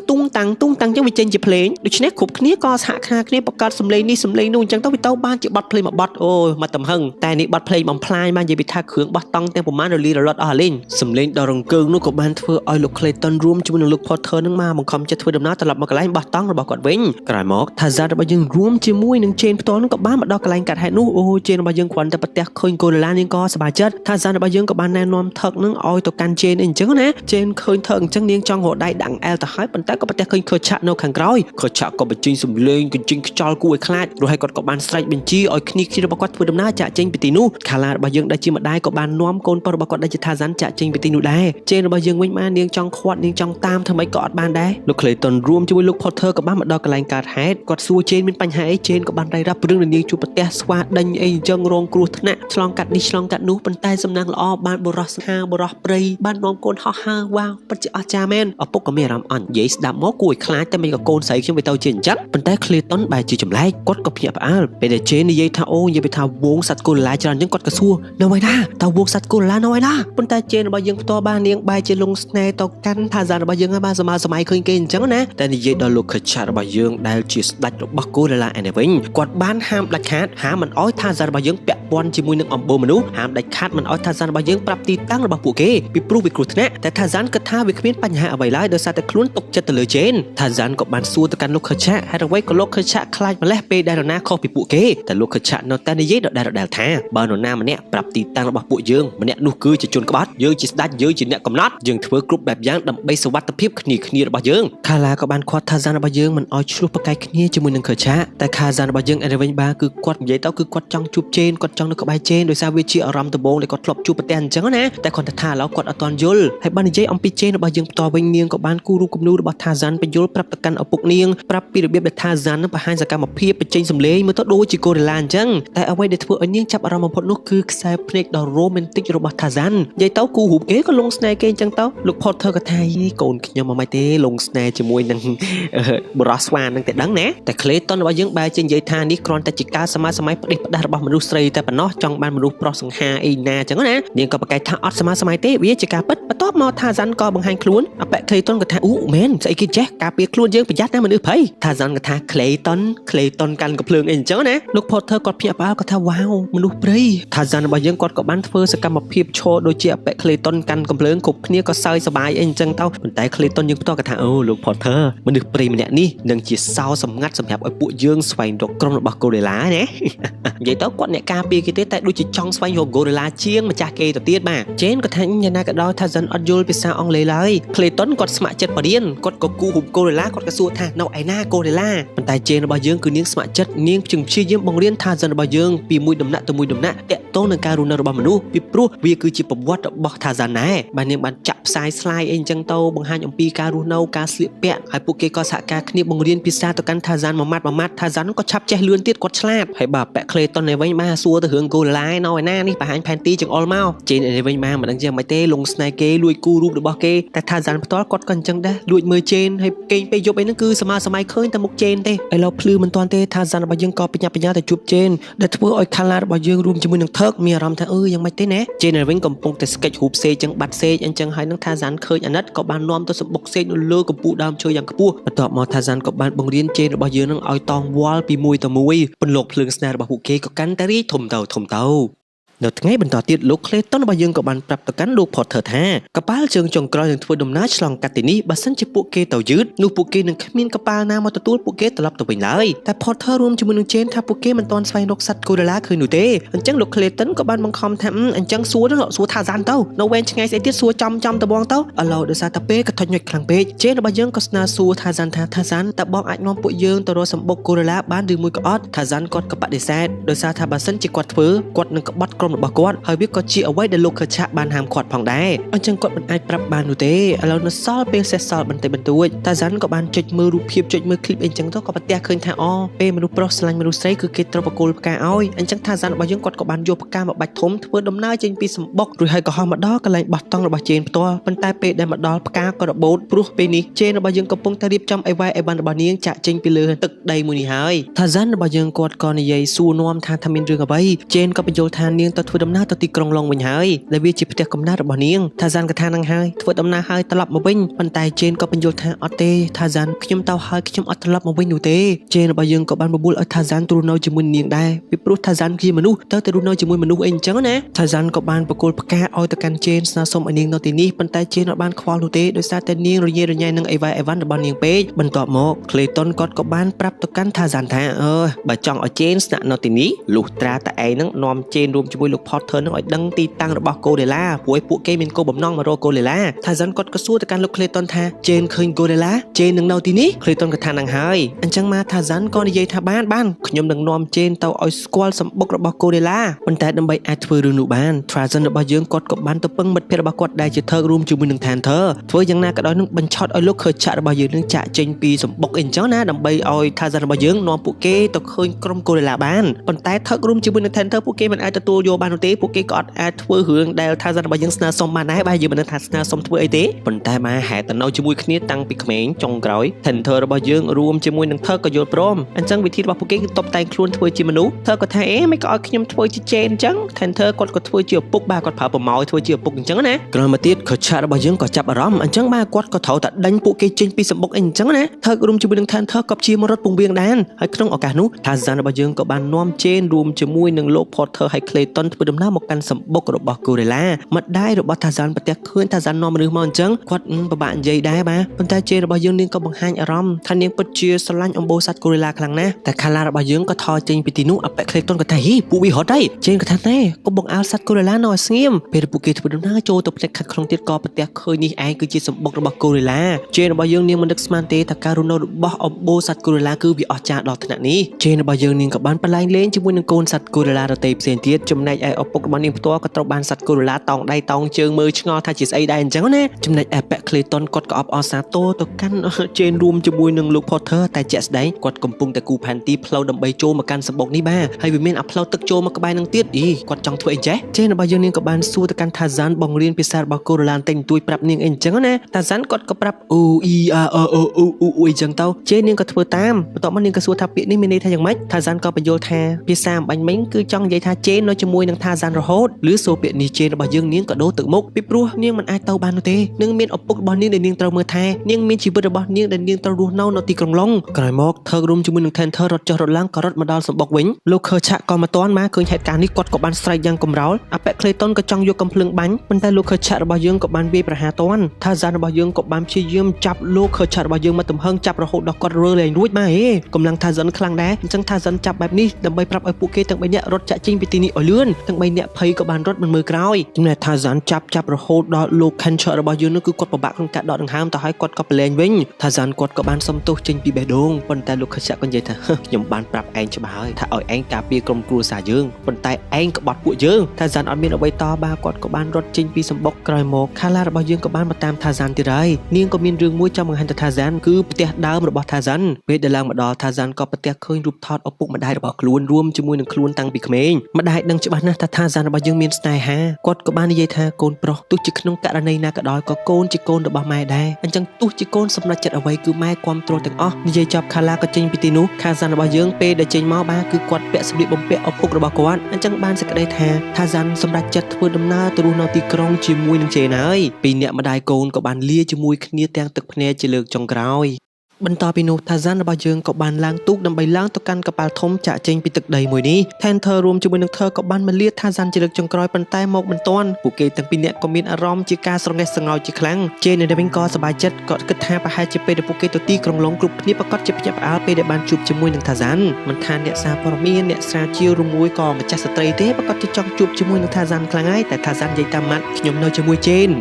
ទុងតាំងអញ្ចឹងវាចេញជាភ្លេងដូច្នេះគ្រប់គ្នាក៏សហការគ្នាបង្កើតសម្លេងនេះសម្លេងនោះអញ្ចឹងទៅវាទៅបានជាបទភ្លេងមួយបទអូមកទំហឹងតែនេះបទភ្លេងបំផ្លាញបាននិយាយពីថាគ្រឿងបោះតង់ទាំងប្រមាណរលីរលត់អស់លេងសម្លេងដ៏រង្គើងនោះក៏បានធ្វើឲ្យលោក Clayton រួមជាមួយនឹងលោក Potter នឹងមកបង្ខំចិត្តធ្វើដំណើរត្រឡប់មកកន្លែងបោះតង់របស់គាត់វិញក្រោយមកថាហ្សារបស់យើងរួមជាមួយនឹងជេនផ្ទាល់នឹងក៏បានមកដល់កន្លែងកាត់ហេតុនោះអូជេនរបស់យើងគ្រាន់តែប្រទះឃើញកូឡានាងក៏សប្បាយចិត្តថាហ្សារបស់យើងក៏បានណែនាំថឹកនឹងឲ្យទៅកាន់ជេនអញ្ចឹងណាជេនឃើញថឹកអញ្ចឹងនាងចង់រកដៃដាក់អែលទៅហើយប៉ុន្តែក៏ប្រទះឃើញខឆាក់នៅខាងក្រោយខឆាក់ក៏បញ្ចេញសំឡេងកញ្ចេញខ្យល់គួរឲ្យខ្លាចរួចហើយគាត់ក៏បានស្រែកបញ្ជាឲ្យគ្នារបស់គាត់ធ្វើដំណើរចាក់ចេញពីទីនោះខាឡារបស់យើងដែលជាម្ដាយក៏បាននាំកូនប្រុសរបស់គាត់ដែលជាថាហ្សាចាក់ចេញពីទីនោះដែរជេនរបស់យើងវិញមកនាងចង់ខាត់នាងចង់តាមធ្វើម៉េចក៏អត់បានដែរលោក Clayton រួមជាមួយលោក Potter ក៏បានមកដល់កន្លែងកើតហេតុគាត់សួរជេនមានបញ្ហាអីជេនក៏បានរាយរាប់រឿងនឹងនាងជួបប្រទះស្វាដេញអីអញ្ចឹងរងគ្រោះថ្នាក់ឆ្លងកាត់នេះឆ្លងកាត់នោះប៉ុន្តែសំណាងល្អបានបរោះស្ហាបរោះព្រៃបាននាំកូនហោះហើរវ៉ាវពិតជាអស្ចារ្យមែនឪពុកក៏មានអារម្មណ៍អន់និយាយស្ដាប់មកគួរឲ្យខ្លាចតែមិនក៏កូនស្រីខ្ញុំវាទៅជាអញ្ចឹងប៉ុន្តែ Clayton បែរជាចម្លែកគាត់ក៏ភ្ញាក់ផ្អើលពេលដែលជេននិយាយថាអូនិយាយថាវងសត្វកូឡាច្រើនអញ្ចឹងគាត់ក៏សួរនៅឯណាតើវងសត្វកូឡានៅឯណាប៉ុន្តែជេនរបស់យើងផ្ទាល់បាននាងបែរជាលងស្នេហ៍ទៅកាន់ថាហ្សារបស់យើងហើយបានសម័យឃើញគេអញ្ចឹងណាតែនិយាយដល់លោកខឆារបស់យើងដែលជាស្ដេចរបស់កូឡាឯនេះវិញគាត់បានហាមដាច់ខាតហាមមិនអោយថាហ្សារបស់យើងពាក់ព័ន្ធជាមួយនឹងអំបូរមនុស្សហាមដាច់ខាតមិនអោយថាហ្សារបស់យើងប្រាប់ទីតាំងរបស់ពួកគេពីព្រោះវាគ្រោះថ្នាក់តែថាហ្សាគិតថាវាគ្មានបញ្ហាអ្វីឡើយដោយសារតែខ្លួនទុកចិត្តទៅលើជេនថាហ្សាក៏បានសួរទៅកាន់លោកខឆាហើយអ្វីក៏លោកខឆាខ្លាចម្លេះពេលដែលនរណាខុសពីពួកគេតែលោកខឆានៅតែនិយាយដដែលថាបើនរណាម្នាក់ប្រាប់ទីតាំងរបស់ពួកយើងម្នាក់នោះគឺជាជនក្បត់យើងជាស្ដេចយើងជាអ្នកកំណត់យើងធ្វើគ្រប់បែបយ៉ាងដើម្បីសុវត្ថិភាពគ្នារបស់យើងខាឡាក៏បានខាត់ថាហ្សារបស់យើងមិនអោយឆ្លោះប្រកែកគ្នាជាមួយនឹងខឆាតែខាហ្សារបស់យើងអីវិញបាគឺគាត់និយាយទៅគឺគាត់ចង់ជួបជេនគាត់ចង់នៅក្បែរជេនដោយសារវាជាអារម្មណ៍ដំបូងដែលគាត់ធ្លាប់ជួបប្រទះអញ្ចឹងណាតែគាត់ថាឥឡូវគាត់អត់ទាន់យល់ហើយបាននិយាយអំពីជេនរបស់យើងផ្ទាល់វិញនាងក៏បានគូរូបគំនូររបស់ថាហ្សាបញ្យល់ប្រាប់ទៅកាន់ឪពុកនាងប្រាប់ពីរបៀបដែលថាហ្សានឹងបង្ហាញសកម្មភាពបញ្ចេញសម្លេងមើលទៅដូចជាកូរ៉េឡាអញ្ចឹងតែអ្វីដែលធ្វើឲ្យនាងចាប់អារម្មណ៍បំផុតនោះគឺខ្សែភ្នែកដ៏រ៉ូមែនទិករបស់ថាហ្សានិយាយទៅគូរូបគេក៏លងស្នេហ៍គេអញ្ចឹង ងទៅលោក Porter ក៏ថាកូនខ្ញុំមកមិនទេលងស្នេហ៍ជាមួយនឹងបរោះស្វានឹងតែដឹងណាតែ Clayton របស់យើងបែរជានិយាយថានេះគ្រាន់តែជាការសម័យផ្ដេសផ្ដាស់របស់មនុស្សស្រីតែប៉ុណ្ណោះចង់បានមនុស្សប្រុសសង្ហាអីណាចឹងណានាងក៏ប្រកែកថាអត់សម័យទេវាជាការពិតបន្ទាប់មក Tarzan ក៏បង្ហាញខ្លួនអប៉ែ Clayton ក៏ថាអូមែនស្អីគេចេះការពារខ្លួនយើងប្រយ័ត្នណាមនុស្សភ័យ Tarzan ក៏ថា Clayton កាន់កំភ្លើងអីអញ្ចឹងណាលោក Porter គាត់ភ្ញាក់ផ្អើលគាត់ថាវ៉ាវមនុស្សព្រៃ Tarzan របស់យើងគាត់ក៏បានធ្វើសកម្មភាពឈរដូចជាអប៉ែ Clayton កាន់កំភ្លើងគ្រប់គ្នាក៏សើចសប្បាយអីអញ្ចឹងទៅប៉ុន្តែ Clayton យើងផ្ទាល់ក៏ថាអូលោក Porter មនុស្សព្រៃម្នាក់នេះនឹងជាសោសម្ងាត់សម្រាប់ឲ្យពួកយើងស្វែងរកក្រុមរបស់ Gorilla ណានិយាយទៅគាត់អ្នកការពារគេទេតែដូចជាចង់ស្វែងរក Gorilla ជាងម្ចាស់គេទៅទៀតបាទ Jane ក៏ថាយ៉ាងណាក៏ដោយ Tarzan អត់យល់ភាសាអង់គ្លេសឡើយ Clayton គាត់ស្ម័គ្រចិត្តបរៀនគាត់ក៏គូរូប Gorilla គាត់ក៏សួរថានៅឯណា Gorilla ប៉ុន្តែ Jane របស់យើងគឺនាងស្ម័គ្រចិត្តនាងព្យាយាមបង្រៀន Tarzan របស់យើងពីមួយដំណាក់ទៅមួយដំណាក់តាក់ទងនឹងការរស់នៅរបស់មនុស្សពីព្រោះវាគឺជាប្រវត្តិរបស់ Tarzan ដែរបាទនាងបានចាក់ផ្សាយ slide អីអញ្ចឹងទៅបង្ហាញអំពីការរស់នៅការស្លៀកពាក់ហើយពួកគេក៏សហការគ្នាបង្រៀនភាសាទៅកាន់ Tarzan មួយម៉ាត់ Tarzan ក៏ឆាប់ចេះលឿនទៀតគាត់ឆ្លាតហើយបាទពាក់ Clayton នេះវិញបាទសួរទៅរឿង Gorilla នៅឯណានេះបង្ហាញផែនទីចង្អុលមក Jane នេះវិញបាទមិនដឹងយ៉ាងម៉េចទេលងស្នេហ៍គេលួចគូរូបរបស់គេតែ Tarzan ផ្ទាល់គាត់ក៏អញ្ចឹងដែរលួចមើល Jane ហើយគេងពេលយប់អីហ្នឹងគឺសម័យឃើញតែមុខ Jane ទេឥឡូវភ្លឺមិនទាន់ទេ Tarzan របស់យើងក៏បញ្ញាទៅជួប Jane ដែលធ្វើឲ្យ Kala របស់យើងរួមជាមួយនឹង Turk មានអារម្មណ៍ថាយ៉ាងម៉េចទេណា Jane វិញកំពុងតែស្កេចរូបសេកចឹងបាត់សេកអញ្ចឹងហើយនឹង Tarzan ឃើញអាណិតក៏បាននាំទៅសម្បុកសេកនៅលើកំពូលដើមឈើយ៉ាងខ្ពស់បន្ទាប់មក Tarzan ក៏បានបង្រៀន Jane របស់យើងនឹងឲ្យតងវល់ពីមួយទៅមួយពន្លកភ្លើងស្នេហ៍របស់ពួកគេក៏កាន់តែរីកធំទៅនៅថ្ងៃបន្តទៀតលោក Clayton របស់យើងក៏បានប្រាប់ទៅកាន់លោក Porter ថាកប៉ាល់ជើងចុងក្រោយនឹងធ្វើដំណើរឆ្លងកាត់ទីនេះបើសិនជាពួកគេទៅយឺតនោះពួកគេនឹងគ្មានកប៉ាល់ណាមកទទួលពួកគេត្រឡប់ទៅវិញឡើយតែ Porter រួមជាមួយនឹង Jane ថាពួកគេមិនទាន់ស្វែងរកសត្វ Gorilla ឃើញនោះទេអញ្ចឹងលោក Clayton ក៏បានបង្ខំថាអញ្ចឹងសួរ Tarzan ទៅនៅវែងឆ្ងាយស្អីទៀតសួរចំទៅបងទៅឥឡូវដោយសារតែពេលក៏ថុញញុចខ្លាំងពេក Jane របស់យើងក៏ស្នើសួរ Tarzan ថា Tarzan តើបងអាចនាំពួកយើងទៅរកសម្បុក Gorilla បានឬមួយក៏អត់ Tarzan គាត់ក៏បដិសេធដោយសារថាបើសិនជាគាត់ធ្វើគាត់នឹងក្បត់ក្រុមរបស់គាត់ហើយវាក៏ជាអ្វីដែលលោកខឆាបានហាមឃាត់ផងដែរអញ្ចឹងគាត់មិនអាចប្រាប់បាននោះទេឥឡូវនៅសល់ពេលសេសសល់បន្តិចបន្តួច Tarzan ក៏បានចុចមើលរូបភាពចុចមើលឃ្លីបអីចឹងទៅក៏ប្រទះឃើញថាពេលមនុស្សប្រុសស្រឡាញ់មនុស្សស្រីគឺគេត្រូវបកគោលផ្កាឲ្យអញ្ចឹង Tarzan របស់យើងគាត់ក៏បានយកផ្កាមកបាច់ធំធ្វើដំណើរចេញពីសម្បុករួចហើយក៏ហោះមកដល់កន្លែងបោះតង់របស់ Jane ផ្ទាល់ប៉ុន្តែពេលដែលមកដល់ផ្កាក៏របូតព្រោះពេលនេះ Jane របស់យើងកំពុងតែរៀបចំអីវ៉ៃអីវ៉ាន់របស់នាងចាក់ចេញពីលើទឹកដីមួយនេះហើយ Tarzan របស់យើងគាត់ក៏និយាយសួរនាំថាមានរឿងអ្វី Jane ក៏បញ្យល់ថានាងទៅធ្វើដំណើរទៅទីក្រុងឡុងវិញហើយដែលវាជាផ្ទះកំណើតរបស់នាង Tarzan ក៏ថានឹងហើយធ្វើដំណើរហើយត្រឡប់មកវិញប៉ុន្តែ Jane ក៏បញ្យល់ថាអត់ទេ Tarzan ខ្ញុំទៅហើយខ្ញុំអត់ត្រឡប់មកវិញនោះទេ Jane របស់យើងក៏បានបបួលឲ្យ Tarzan ទ្រនៅជាមួយនាងដែរពីព្រោះ Tarzan ជាមនុស្សទៅតែរស់នៅជាមួយមនុស្សអីអញ្ចឹងណា Tarzan ក៏បានបកគោលផ្កាឲ្យទៅកាន់ Jane ស្នើសុំឲ្យនាងនៅទីនេះប៉ុន្តែ Jane អត់បានខ្វល់នោះទេដោយសារតែនាងរញ៉េរញ៉ៃនឹងអីវ៉ៃអីវ៉ាន់របស់នាងពេកបន្ទាប់មក Clayton គាត់ក៏បានប្រាប់ទៅកាន់ Tarzan ថាបើចង់ឲ្យ Jane ស្នាក់នៅទីនេះលុះត្រាតែឯងនឹងនាំ Jane រួមជាមួយលោក Porter នឹងឲ្យដឹងទីតាំងរបស់ Gorilla ព្រោះពួកគេមានគោលបំណងមករក Gorilla Tarzan គាត់ក៏សួរទៅកាន់លោក Clayton ថា Jane ឃើញ Gorilla Jane នឹងនៅទីនេះ Clayton ក៏ថានឹងហើយអញ្ចឹងមក Tarzan ក៏និយាយថាបានខ្ញុំនឹងនាំ Jane ទៅឲ្យស្គាល់សម្បុករបស់ Gorilla ប៉ុន្តែដើម្បីអាចធ្វើរឿងនោះបាន Tarzan របស់យើងគាត់ក៏បានទៅពឹងមិត្តភ័ក្តិរបស់គាត់ដែលជា Turk រួមជាមួយនឹង Panther ធ្វើយ៉ាងណាក៏ដោយនឹងបញ្ឆោតឲ្យលោកខើឆាក់របស់យើងនឹងចាក់ចេញពីសម្បុកអីអញ្ចឹងណាដើម្បីឲ្យ Tarzan របស់យើងនាំពួកគេទៅឃើញក្រុម Gorilla បានប៉ុន្តែ Turk រួមជាមួយនឹង Panther ពួកគេមិនអាចទទួលយកបាននោះទេពួកគេក៏អត់អាចធ្វើរឿងដែល Tarzan របស់យើងស្នើសុំបានដែរបាទយើងមិនដឹងថាស្នើសុំធ្វើអីទេប៉ុន្តែមកហេតុតែនៅជាមួយគ្នាតាំងពីក្មេងចុងក្រោយ Panther របស់យើងរួមជាមួយនឹង Turk ក៏យល់ព្រមអញ្ចឹងវិធីរបស់ពួកគេគឺតបតែងខ្លួនធ្វើជាមនុស្ស Turk ក៏ថាមិនក៏ឲ្យខ្ញុំធ្វើជា Jane អញ្ចឹង Panther គាត់ក៏ធ្វើជាឪពុកបាទគាត់ប្រើប្រម៉ោយធ្វើជាឪពុកអញ្ចឹងណាក្រោយមកទៀត Kerchak របស់យើងក៏ចាប់អារម្មណ៍អញ្ចឹងបាទគាត់ក៏ត្រូវតែដេញពួកគេចេញពីសម្បុកអីអញ្ចឹងណា Turk រួមជាមួយនឹង Panther ក៏ជាមរត់ពងវៀងដែរហើយក្នុងឱកាសនោះ Tarzan របស់យើងក៏បាននាំ Jane រួមជាមួយនឹងលោក Porter ហើយ Clayton ធ្វើដំណើរមកកាន់សម្បុករបស់ Gorilla ម្ដាយរបស់ Tarzan ប្រទះឃើញ Tarzan នាំមនុស្សមកអញ្ចឹងគាត់ពិបាកនិយាយដែរបាទប៉ុន្តែ Jane របស់យើងនាងក៏បង្ហាញអារម្មណ៍ថានាងពិតជាស្រឡាញ់អំបូរសត្វ Gorilla ខ្លាំងណាស់តែ Kala របស់យើងក៏ថយចេញពីទីនោះអប៉ែ Clayton ក៏ថាពួកវារត់ហើយ Jane ក៏ថាណែកុំបង្អើលសត្វ Gorilla នៅឲ្យស្ងៀមពេលពួកគេធ្វើដំណើរចូលទៅផ្ទះខាត់ក្នុងទៀតក៏ប្រទះឃើញនេះឯងគឺជាសម្បុករបស់ Gorilla Jane របស់យើងនាងមិននឹកស្មានទេថាការរស់នៅរបស់អំបូរសត្វ Gorilla គឺវាអស្ចារ្យដល់ថ្នាក់នេះ Jane របស់យើងនាងក៏បានប្រឡែងលេងជាមួយនឹងកូនសត្វ Gorilla ដទៃផ្សេងទៀតចំណែក ចំណែកឯឪពុករបស់នាងផ្ទាល់ក៏ត្រូវបានសត្វកូរ៉ូឡាតោងដៃតោងជើងមើលឆ្ងល់ថាជាស្អីដែរអញ្ចឹងណាចំណែកឯប៉ែក Clayton គាត់ក៏អបអរសាទរទៅកាន់ Jane រួមជាមួយនឹងលោក Potter តែជាក់ស្ដែងគាត់កំពុងតែគូផែនទីផ្លូវដើម្បីចូលមកកាន់សម្បុកនេះបាទហើយវាមានអាផ្លូវទឹកចូលមកក្បែរនឹងទៀតគាត់ចង់ធ្វើអីចេះ Jane របស់យើងនាងក៏បានសួរទៅកាន់ Tarzan បងរៀនភាសារបស់កូរ៉ូឡាតែងទួយប្រាប់នាងអីអញ្ចឹងណា Tarzan គាត់ក៏ប្រាប់អ៊ូអ៊ីអាអអអ៊ូអ៊ូអ៊ីអញ្ចឹងទៅ Jane នាងក៏ធ្វើតាមបន្ទាប់មកនាងក៏សួរថាពាក្យនេះមានន័យថាយ៉ាងម៉េច Tarzan ក៏បញ្យល់ថាភាសាអំបញ្ញមិញគឺចង់និយាយថា Jane នៅជាមួយនឹង Tarzan រហូតឬសូពាក្យនេះ Jane របស់យើងនាងក៏ដូរទឹកមុខពីព្រោះនាងមិនអាចទៅបាននោះទេនឹងមានឪពុករបស់នាងដែលនាងត្រូវមើលថែនាងមានជីវិតរបស់នាងដែលនាងត្រូវរស់នៅទីក្រុងឡុងក្រោយមកធ្វើរួមជាមួយនឹង Tenter រត់ចុះរត់ឡើងក៏រត់មកដល់សម្បុកវិញលោក Kerchak ក៏មកទាន់មកឃើញហេតុការណ៍នេះគាត់ក៏បានស្រែកយ៉ាងកំរោលអាប៉ែក Clayton ក៏ចង់យកកំភ្លើងបាញ់ប៉ុន្តែលោក Kerchak របស់យើងក៏បានវាយប្រហារទាន់ Tarzan របស់យើងក៏បានព្យាយាមចាប់លោក Kerchak របស់យើងមកទំហឹងចាប់រហូតដល់គាត់រើលែងរួចបាទកម្លាំង Tarzan ខ្លាំងដែរអញ្ចឹង Tarzan ចាប់បែបនេះដើម្បីប្រាប់ឲ្យពួកគេទាំង3នាក់រត់ចាក់ចេញពីទីនេះឲ្យលឿនទាំង3នាក់ភ័យក៏បានរត់មិនមើលក្រោយចំណែក Tarzan ចាប់រហូតដល់លោក Kerchak របស់យើងនោះគឺគាត់ពិបាកក្នុងការដកដង្ហើមទៅឲ្យគាត់ក៏ប្រឡែងវិញ Tarzan គាត់ក៏បានសុំទោសចេញពីបេះដូងប៉ុន្តែលោក Kerchak ក៏និយាយថាខ្ញុំបានប្រាប់ឯងច្បាស់ហើយថាឲ្យឯងការពារក្រុមគ្រួសារយើងប៉ុន្តែឯងក្បត់ពួកយើង Tarzan អត់មានអ្វីតបគាត់ក៏បានរត់ចេញពីសម្បុកក្រោយមក Kala របស់យើងក៏បានមកតាម Tarzan ទៀតហើយនាងក៏មានរឿងមួយចង់បង្ហាញទៅ Tarzan គឺផ្ទះដើមរបស់ Tarzan ពេលដែលឡើងមកដល់ Tarzan ក៏ប្រទះឃើញរូបថតឪពុកម្ដាយរបស់ខ្លួនរួមជាមួយនឹងខ្លួនតាំងពីក្មេងម្ដាយដឹងច្បាស់ណាស់ថា Tarzan របស់យើងមានស្នេហាគាត់ក៏បាននិយាយថាកូនប្រុសទោះជាក្នុងករណីណាក៏ដោយក៏កូនជាកូនរបស់ម៉ែដែរអញ្ចឹងទោះជាកូនសម្រេចចិត្តអ្វីគឺម៉ែគ្រប់គ្រងទាំងអស់និយាយចប់ Kala ក៏ចេញពីទីនោះ Tarzan របស់យើងពេលដែលចេញមកបាទគឺគាត់ពាក់សម្លៀកបំពាក់ឪពុករបស់គាត់អញ្ចឹងបានសេចក្តីថា Tarzan សម្រេចចិត្តធ្វើដំណើរទៅរស់នៅទីក្រុងជាមួយនឹង Jane ហើយពីរនាក់ម្ដាយកូនក៏បានលាជាមួយគ្នាទាំងទឹកភ្នែកជាលើកចុងក្រោយបន្តពីនោះ Tarzan របស់យើងក៏បានឡើងទូកដើម្បីឡើងទៅកាន់កប៉ាល់ធំចាក់ចេញពីទឹកដីមួយនេះ Tenter រួមជាមួយនឹងThorក៏បានមកលា Tarzan ជាលើកចុងក្រោយប៉ុន្តែមកមិនទាន់ពួកគេទាំងពីរនាក់ក៏មានអារម្មណ៍ជាការស្រងេះស្រងោចជាខ្លាំង Jane និង Devin ក៏សប្បាយចិត្តគាត់គិតថាប្រហែលជាពេលដែលពួកគេទៅទីក្រុងឡុងគ្រប់គ្នាប្រកាសជាភ្ញាក់ផ្អើលពេលដែលបានជួបជាមួយនឹង Tarzan មិនថាអ្នកសារព័ត៌មានអ្នកស្រាវជ្រាវឬមួយក៏ម្ចាស់ស្ត្រីទេប្រកាសជាចង់ជួបជាមួយនឹង Tarzan ខ្លាំងហើយតែ Tarzan និយាយតាមម៉ាត់ខ្ញុំនៅជាមួយ Jane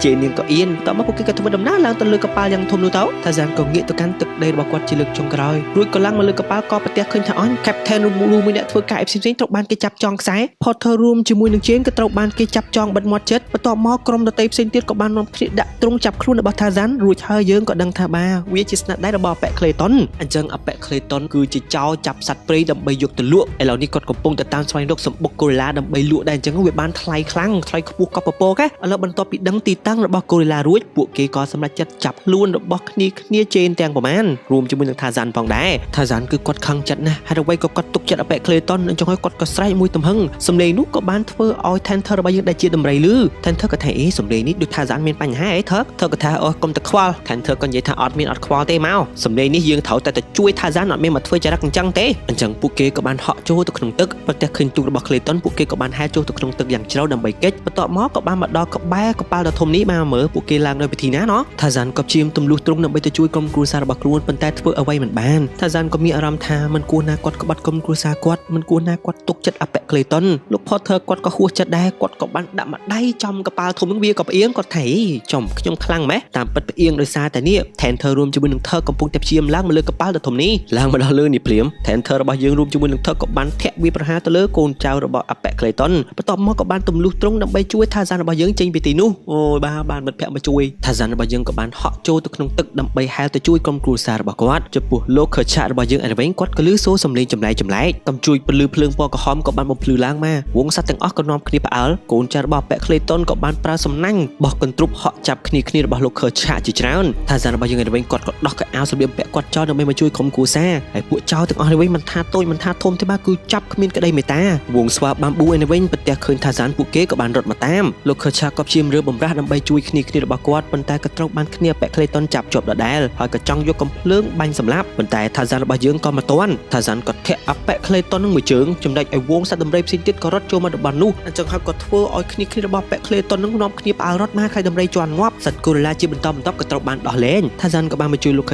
Jane នាងក៏អៀនតោះមកពួកគេក៏ធ្វើដំណើរឡើងទៅលើកប៉ាល់យ៉ាងធំនោះទៅ Tarzan ក៏ងាកទៅកាន់ទឹកដីរបស់គាត់ជាលើកចុងក្រោយរួចក៏ឡើងមកលើកប៉ាល់ក៏ប្រទះឃើញថាអញ Captain រួមមួយអ្នកធ្វើការផ្សេងៗត្រូវបានគេចាប់ចងខ្សែ Potter រួមជាមួយនឹង Jane ក៏ត្រូវបានគេចាប់ចងបិទមាត់ចិត្តបន្ទាប់មកក្រុមដទៃផ្សេងទៀតក៏បាននាំគ្នាដាក់ទ្រង់ចាប់ខ្លួនរបស់ Tarzan រួចហើយយើងក៏ដឹងថាវាជាស្នាដៃរបស់ប៉ែក Clayton អញ្ចឹងប៉ែក Clayton គឺជាចោរចាប់សត្វព្រៃដើម្បីយកទៅលក់ឥឡូវនេះគាត់កំពុងតែតាមស្វែងរកសម្បុកកូរ៉ូឡាដើម្បីលក់ដែរអញ្ចឹងវាបានថ្លៃខ្លាំងថ្លៃខ្ពស់កប់ពពកឥឡូវបន្ទាប់ពីដឹងទីតាំងរបស់កូរ៉ូឡារួចពួកគេក៏សម្រេចចិត្តចាប់ខ្លួនរបស់គ្នា Jane ទាំងប្រមាណរួមជាមួយនឹង Tarzan ផងដែរ Tarzan គឺគាត់ខឹងចិត្តណាស់ហើយអ្វីក៏គាត់ទុកចិត្តប៉ែក Clayton អញ្ចឹងហើយគាត់ក៏ស្រែកមួយទំហឹងសំឡេងនោះក៏បានធ្វើឲ្យ Tenter របស់យើងដែលជាដំរីលឺ Tenter ក៏ថាសំឡេងនេះដូច Tarzan មានបញ្ហាអីThorក៏ថាអូកុំតែខ្វល់ Tenter ក៏និយាយថាអត់មានអត់ខ្វល់ទេមកសំឡេងនេះយើងត្រូវតែជួយ Tarzan អត់មានមកធ្វើចរិតអញ្ចឹងទេអញ្ចឹងពួកគេក៏បានហក់ចូលទៅក្នុងទឹកប្រទះឃើញទូករបស់ Clayton ពួកគេក៏បានហែលចូលទៅក្នុងទឹកយ៉ាងជ្រៅដើម្បីគេចបន្ទាប់មកក៏បានមកដល់ក្បែរកប៉ាល់ដ៏ធំនេះបានមើលពួកគេឡើងនៅពិធីណាណោះ Tarzan ក៏ព្យាយាមទម្លុះទ្រង់ដើម្បីទៅជួយក្រុមគ្រួសាររបស់ខ្លួនប៉ុន្តែធ្វើអ្វីមិនបាន Tarzan ក៏មានអារម្មណ៍ថាមិនគួរណាគាត់ក្បត់ក្រុមគ្រួសារគាត់មិនគួរណាគាត់ទុកចិត្តប៉ែក Clayton លោក Potter គាត់ក៏ហួសចិត្តដែរគាត់ក៏បានដាក់ម្ដាយចំកប៉ាល់ធំនឹងវាក៏ផ្អៀងគាត់ថាចំខ្ញុំខ្លាំងម៉េះតាមពិតផ្អៀងដោយសារតែនេះ Tenter រួមជាមួយនឹង Thor កំពុងតែព្យាយាមឡើងមកលើកប៉ាល់ដ៏ធំនេះឡើងមកដល់លើនេះព្រាម Tenter របស់យើងរួមជាមួយនឹង Thor ក៏បានធាក់វាប្រហារទៅលើកូនចៅរបស់ប៉ែក Clayton បន្ទាប់មកក៏បានទម្លុះទ្រង់ដើម្បីជួយ Tarzan របស់យើងចេញពីទីនោះអូយបានមិត្តភក្តិមកជួយ Tarzan របស់យើងក៏បានហក់ចូលទៅក្នុងទឹកដើម្បីហែលទៅជួយក្រុមគ្រួសាររបស់គាត់ចំពោះលោក Kerchak របស់យើងឯវិញគាត់ក៏លឺសូរសំឡេងចម្លែកកំជួយពលឺភ្លើងពណ៌ក្រហមក៏បានបំភ្លឺឡើងមកវងសត្វទាំងអស់ក៏នាំគ្នាផ្អើលកូនចៅរបស់ប៉ែក Clayton ក៏បានប្រើសំណាញ់បោះកន្ទ្រុបហក់ចាប់គ្នារបស់លោក Kerchak ជាច្រើន Tarzan របស់យើងឯវិញគាត់ក៏ដោះកៅអៅសម្លៀកបំពាក់គាត់ចោលដើម្បីមកជួយក្រុមគ្រួសារហើយពួកចៅទាំងអស់នេះវិញមិនថាតូចមិនថាធំទេគឺចាប់គ្មានក្តីមេត្តាវងស្វាបាំប៊ូឯវិញប្រទះឃើញ Tarzan ពួកគេក៏បានរត់មកតាមលោក Kerchak ក៏ព្យាយាមរើបំរាស់ដើម្បីជួយគ្នារបស់គាត់ប៉ុន្តែក៏ត្រូវបានគ្នាប៉ែក Clayton ចាប់ជាប់ដដែលហើយក៏ចង់យកកំភ្លើងបាញ់សម្លាប់ប៉ុន្តែ Tarzan របស់យើងក៏មិនទាន់ Tarzan ក៏ធាក់ប៉ែក Clayton នឹងមួយជើងចំណែកឯវងសត្វដំរីផ្សេងទៀតក៏រត់ចូលមកតំបន់នោះអញ្ចឹងហើយក៏ធ្វើឲ្យគ្នារបស់ប៉ែក Clayton នឹងនាំគ្នាផ្អើលរត់មកខ្លាចដំរីជាន់ងាប់សត្វកូរ៉ូឡាជាបន្តក៏ត្រូវបានដោះលែង Tarzan ក៏បានមកជួយលោក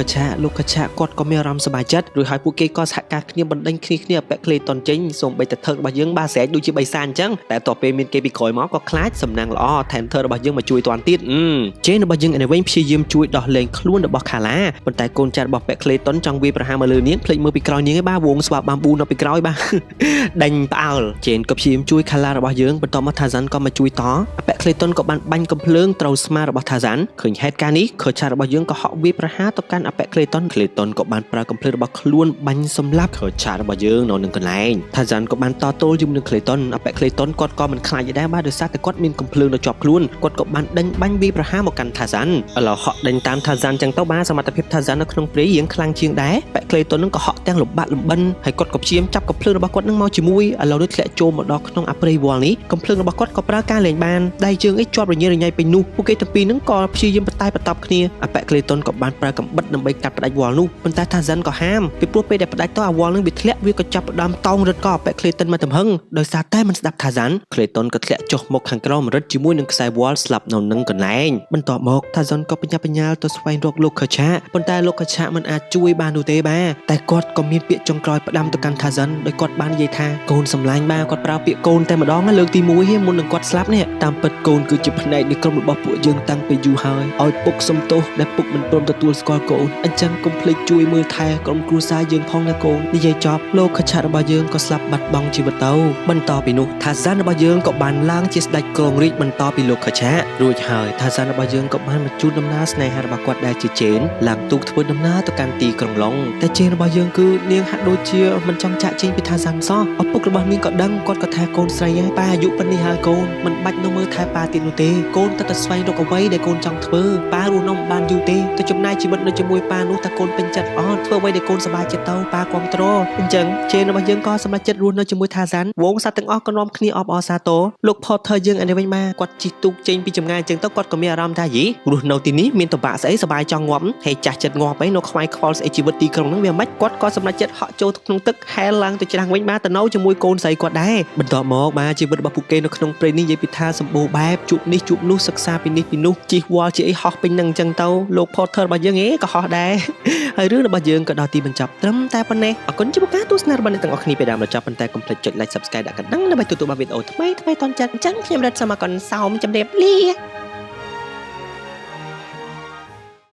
Kerchak គាត់ក៏មានអារម្មណ៍សប្បាយចិត្តរួចហើយពួកគេក៏សហ ការគ្នាបណ្ដេញគ្នាអប៉ែក្លេតនចេញសូមបីតែធ្វើរបស់យើងបាស្រែកដូចជាបិសាចអញ្ចឹងតែតទៅពេលមានគេពីក្រោយមកក៏ខ្លាចសំណាងល្អថែមធ្វើរបស់យើងមកជួយតាន់ទៀតជេនរបស់យើងឯវិញព្យាយាមជួយដោះលែងខ្លួនរបស់ខាឡាប៉ុន្តែកូនចាត់របស់ប៉ែក្លេតនចង់វាប្រហារមកលើនាងភ្លេចមើលពីក្រោយនាងឯបាទវងស្វាបាំប៊ូនៅពីក្រោយបាទដេញផ្អើលជេនក៏ព្យាយាមជួយខាឡារបស់យើងបន្ទាប់មកថាសាន់ក៏មកជួយតប៉ែក្លេតនក៏បានបាញ់កំភ្លើងត្រូវស្មារបស់ថាសាន់ឃើញហេតុការណ៍នេះខើចាត់របស់យើងក៏ហក់វាប្រហារទៅកាន់ប៉ែក្លេតនក៏បានប្រើកំភ្លើងរបស់ខ្លួនបាញ់សម្លាប់ខើចាត់របស់យើងនៅនឹងកន្លែងថាសាន់ក៏បានតទល់ជាមួយនឹងក្លេតនប៉ែក្លេតនគាត់ក៏មិនខ្លាចដែរបាទដោយសារតែគាត់មានកំភ្លើងនៅជាប់ខ្លួនគាត់ក៏បានដេញបាញ់វាប្រហារមកកាន់ថាសាន់ឥឡូវហក់ដេញតាមថាសាន់ចឹងទៅបាទសមត្ថភាពថាសាន់នៅក្នុងព្រៃរៀងខ្លាំងជាងដែរប៉ែក្លេតននឹងក៏ហក់ទាំងលំបាក់លំបិនហើយគាត់ក៏ព្យាយាមចាប់កំភ្លើងរបស់គាត់នឹងមកជាមួយឥឡូវនេះធ្លាក់ចូលមកដល់ក្នុងអព្រៃវល់នេះកំភ្លើងរបស់គាត់ក៏ប្រើការលេងបានដៃជើងជាប់រញ៉េរញ៉ៃពេញនោះពួកគេទាំងពីរនឹងក៏ព្យាយាមបន្តែបន្តគ្នាប៉ែក្លេតនក៏បានប្រើកំបិតដើម្បីកាត់ផ្ដាច់វល់នោះប៉ុន្តែថាសាន់ក៏ហាមពីព្រោះពេលដែលផ្ដាច់ទៅអាវល់នឹងវាធ្លាក់វាក៏ចាប់ផ្ដើមតោងរត់ក៏ប៉ែក្លេតនមកទំហឹងដោយសារតែមិនស្ដាប់ថាសាន់ក្លេតនក៏ធ្លាក់ចុះមកខាងក្រោមរត់ជាមួយនឹងខ្សែវល់ស្លាប់នៅនឹងកន្លែងបន្ទាប់មកថាសាន់ក៏បញ្ញាបញ្ញាលទៅស្វែងរកលោកខឆាប៉ុន្តែលោកខឆាមិនអាចជួយបាននោះទេបាទតែគាត់ក៏មានពាក្យចុងក្រោយផ្ដាំទៅកាន់ថាសាន់ដោយគាត់បាននិយាយថាកូនសម្លាញ់បាទគាត់ប្រើពាក្យកូនតែម្ដងលើកទី1មុននឹងគាត់ស្លាប់នេះតាមពិតកូនគឺជាផ្នែកនៃក្រុមរបស់ពួកយើងតាំងពីយូរហើយឲ្យពុកសំទោសដែលពុកមិនព្រមទទួលស្គាល់កូនអញ្ចឹងកុំភ្លេចជួយមើលថែក្រុមគ្រួសារយើងផងណាកូននិយាយចប់លោកខឆារបស់យើងក៏ស្លាប់បាត់បង់ជីវិតទៅបន្តពីនោះថាសាន់របស់យើងក៏បានឡើងជាស្ដេចគ្រងរាជ្យបន្តពីលោកខឆារួចហើយថាសាន់របស់យើងក៏បានមកជូនដំណើរស្នេហារបស់គាត់ដែលជាជេនឡើងទូកធ្វើដំណើរទៅកាន់ទីក្រុងឡុងតែជេនរបស់យើងគឺនាងហាក់ដូចជាមិនចង់ចាក់ចេញពីថាសាន់សោះឪពុករបស់នាងក៏ដឹងគាត់ក៏ថាកូនស្រីហើយប៉ាអាយុប៉ុណ្នេះហើយកូនមិនបាច់នៅមើលថែប៉ាទៀតនោះទេកូនតែស្វែងរកអ្វីដែលកូនចង់ធ្វើប៉ារស់នៅបានយូរទេទៅចំណាយជីវិតនៅជាមួយប៉ានោះតែកូនពេញចិត្តអត់ធ្វើអ្វីដែលកូនសប្បាយចិត្តទៅប៉ាគ្រប់គ្រងអញ្ចឹងជេនរបស់យើងក៏សម្រេចចិត្តរស់នៅជាមួយថាសាន់វងសត្វទាំងអស់ក៏នាំគ្នាអបអរសាទរលោកផតធ្វើយើងឯនេះវិញមកគាត់ជិះទូកចេញពីចម្ងាយអញ្ចឹងទៅគាត់ក៏មានអារម្មណ៍ថាយីរស់នៅទីនេះមានតបាក់ស្អីសប្បាយចង់ងាប់ហើយចាស់ចិត្តងាប់អីនៅខ្វាយខ្វល់ស្អីជីវិតទីក្រុងហ្នឹងវាមិនគាត់ក៏សម្រេចចិត្តហក់ចូលក្នុងទឹកហែលឡើងទៅច្រាំងវិញមកទៅនៅជាមួយកូនស្រីគាត់ដែរបន្ទាប់មកបាទជីវិតរបស់ពួកគេនៅក្នុងព្រៃនេះនិយាយពីថាសម្បូរបែបជួបនេះជួបនោះសិក្សាពីនេះពីនោះជិះវល់ជាអីហោះពេញនឹងអញ្ចឹងទៅលោក Porter របស់យើងក៏ហោះដែរហើយរឿងរបស់យើងក៏ដល់ទីបញ្ចប់ត្រឹមតែប៉ុណ្ណេះអរគុណចំពោះការទស្សនារបស់អ្នកទាំងអស់គ្នាពេលដើមដល់ចប់ប៉ុន្តែកុំភ្លេចចុច like subscribe ដាក់កណ្ដឹងដើម្បីទទួលបានវីដេអូថ្មីៗតន់ចិត្តអញ្ចឹងខ្ញុំរ៉ាត់សូមអរគុណសោមជម្រាបលា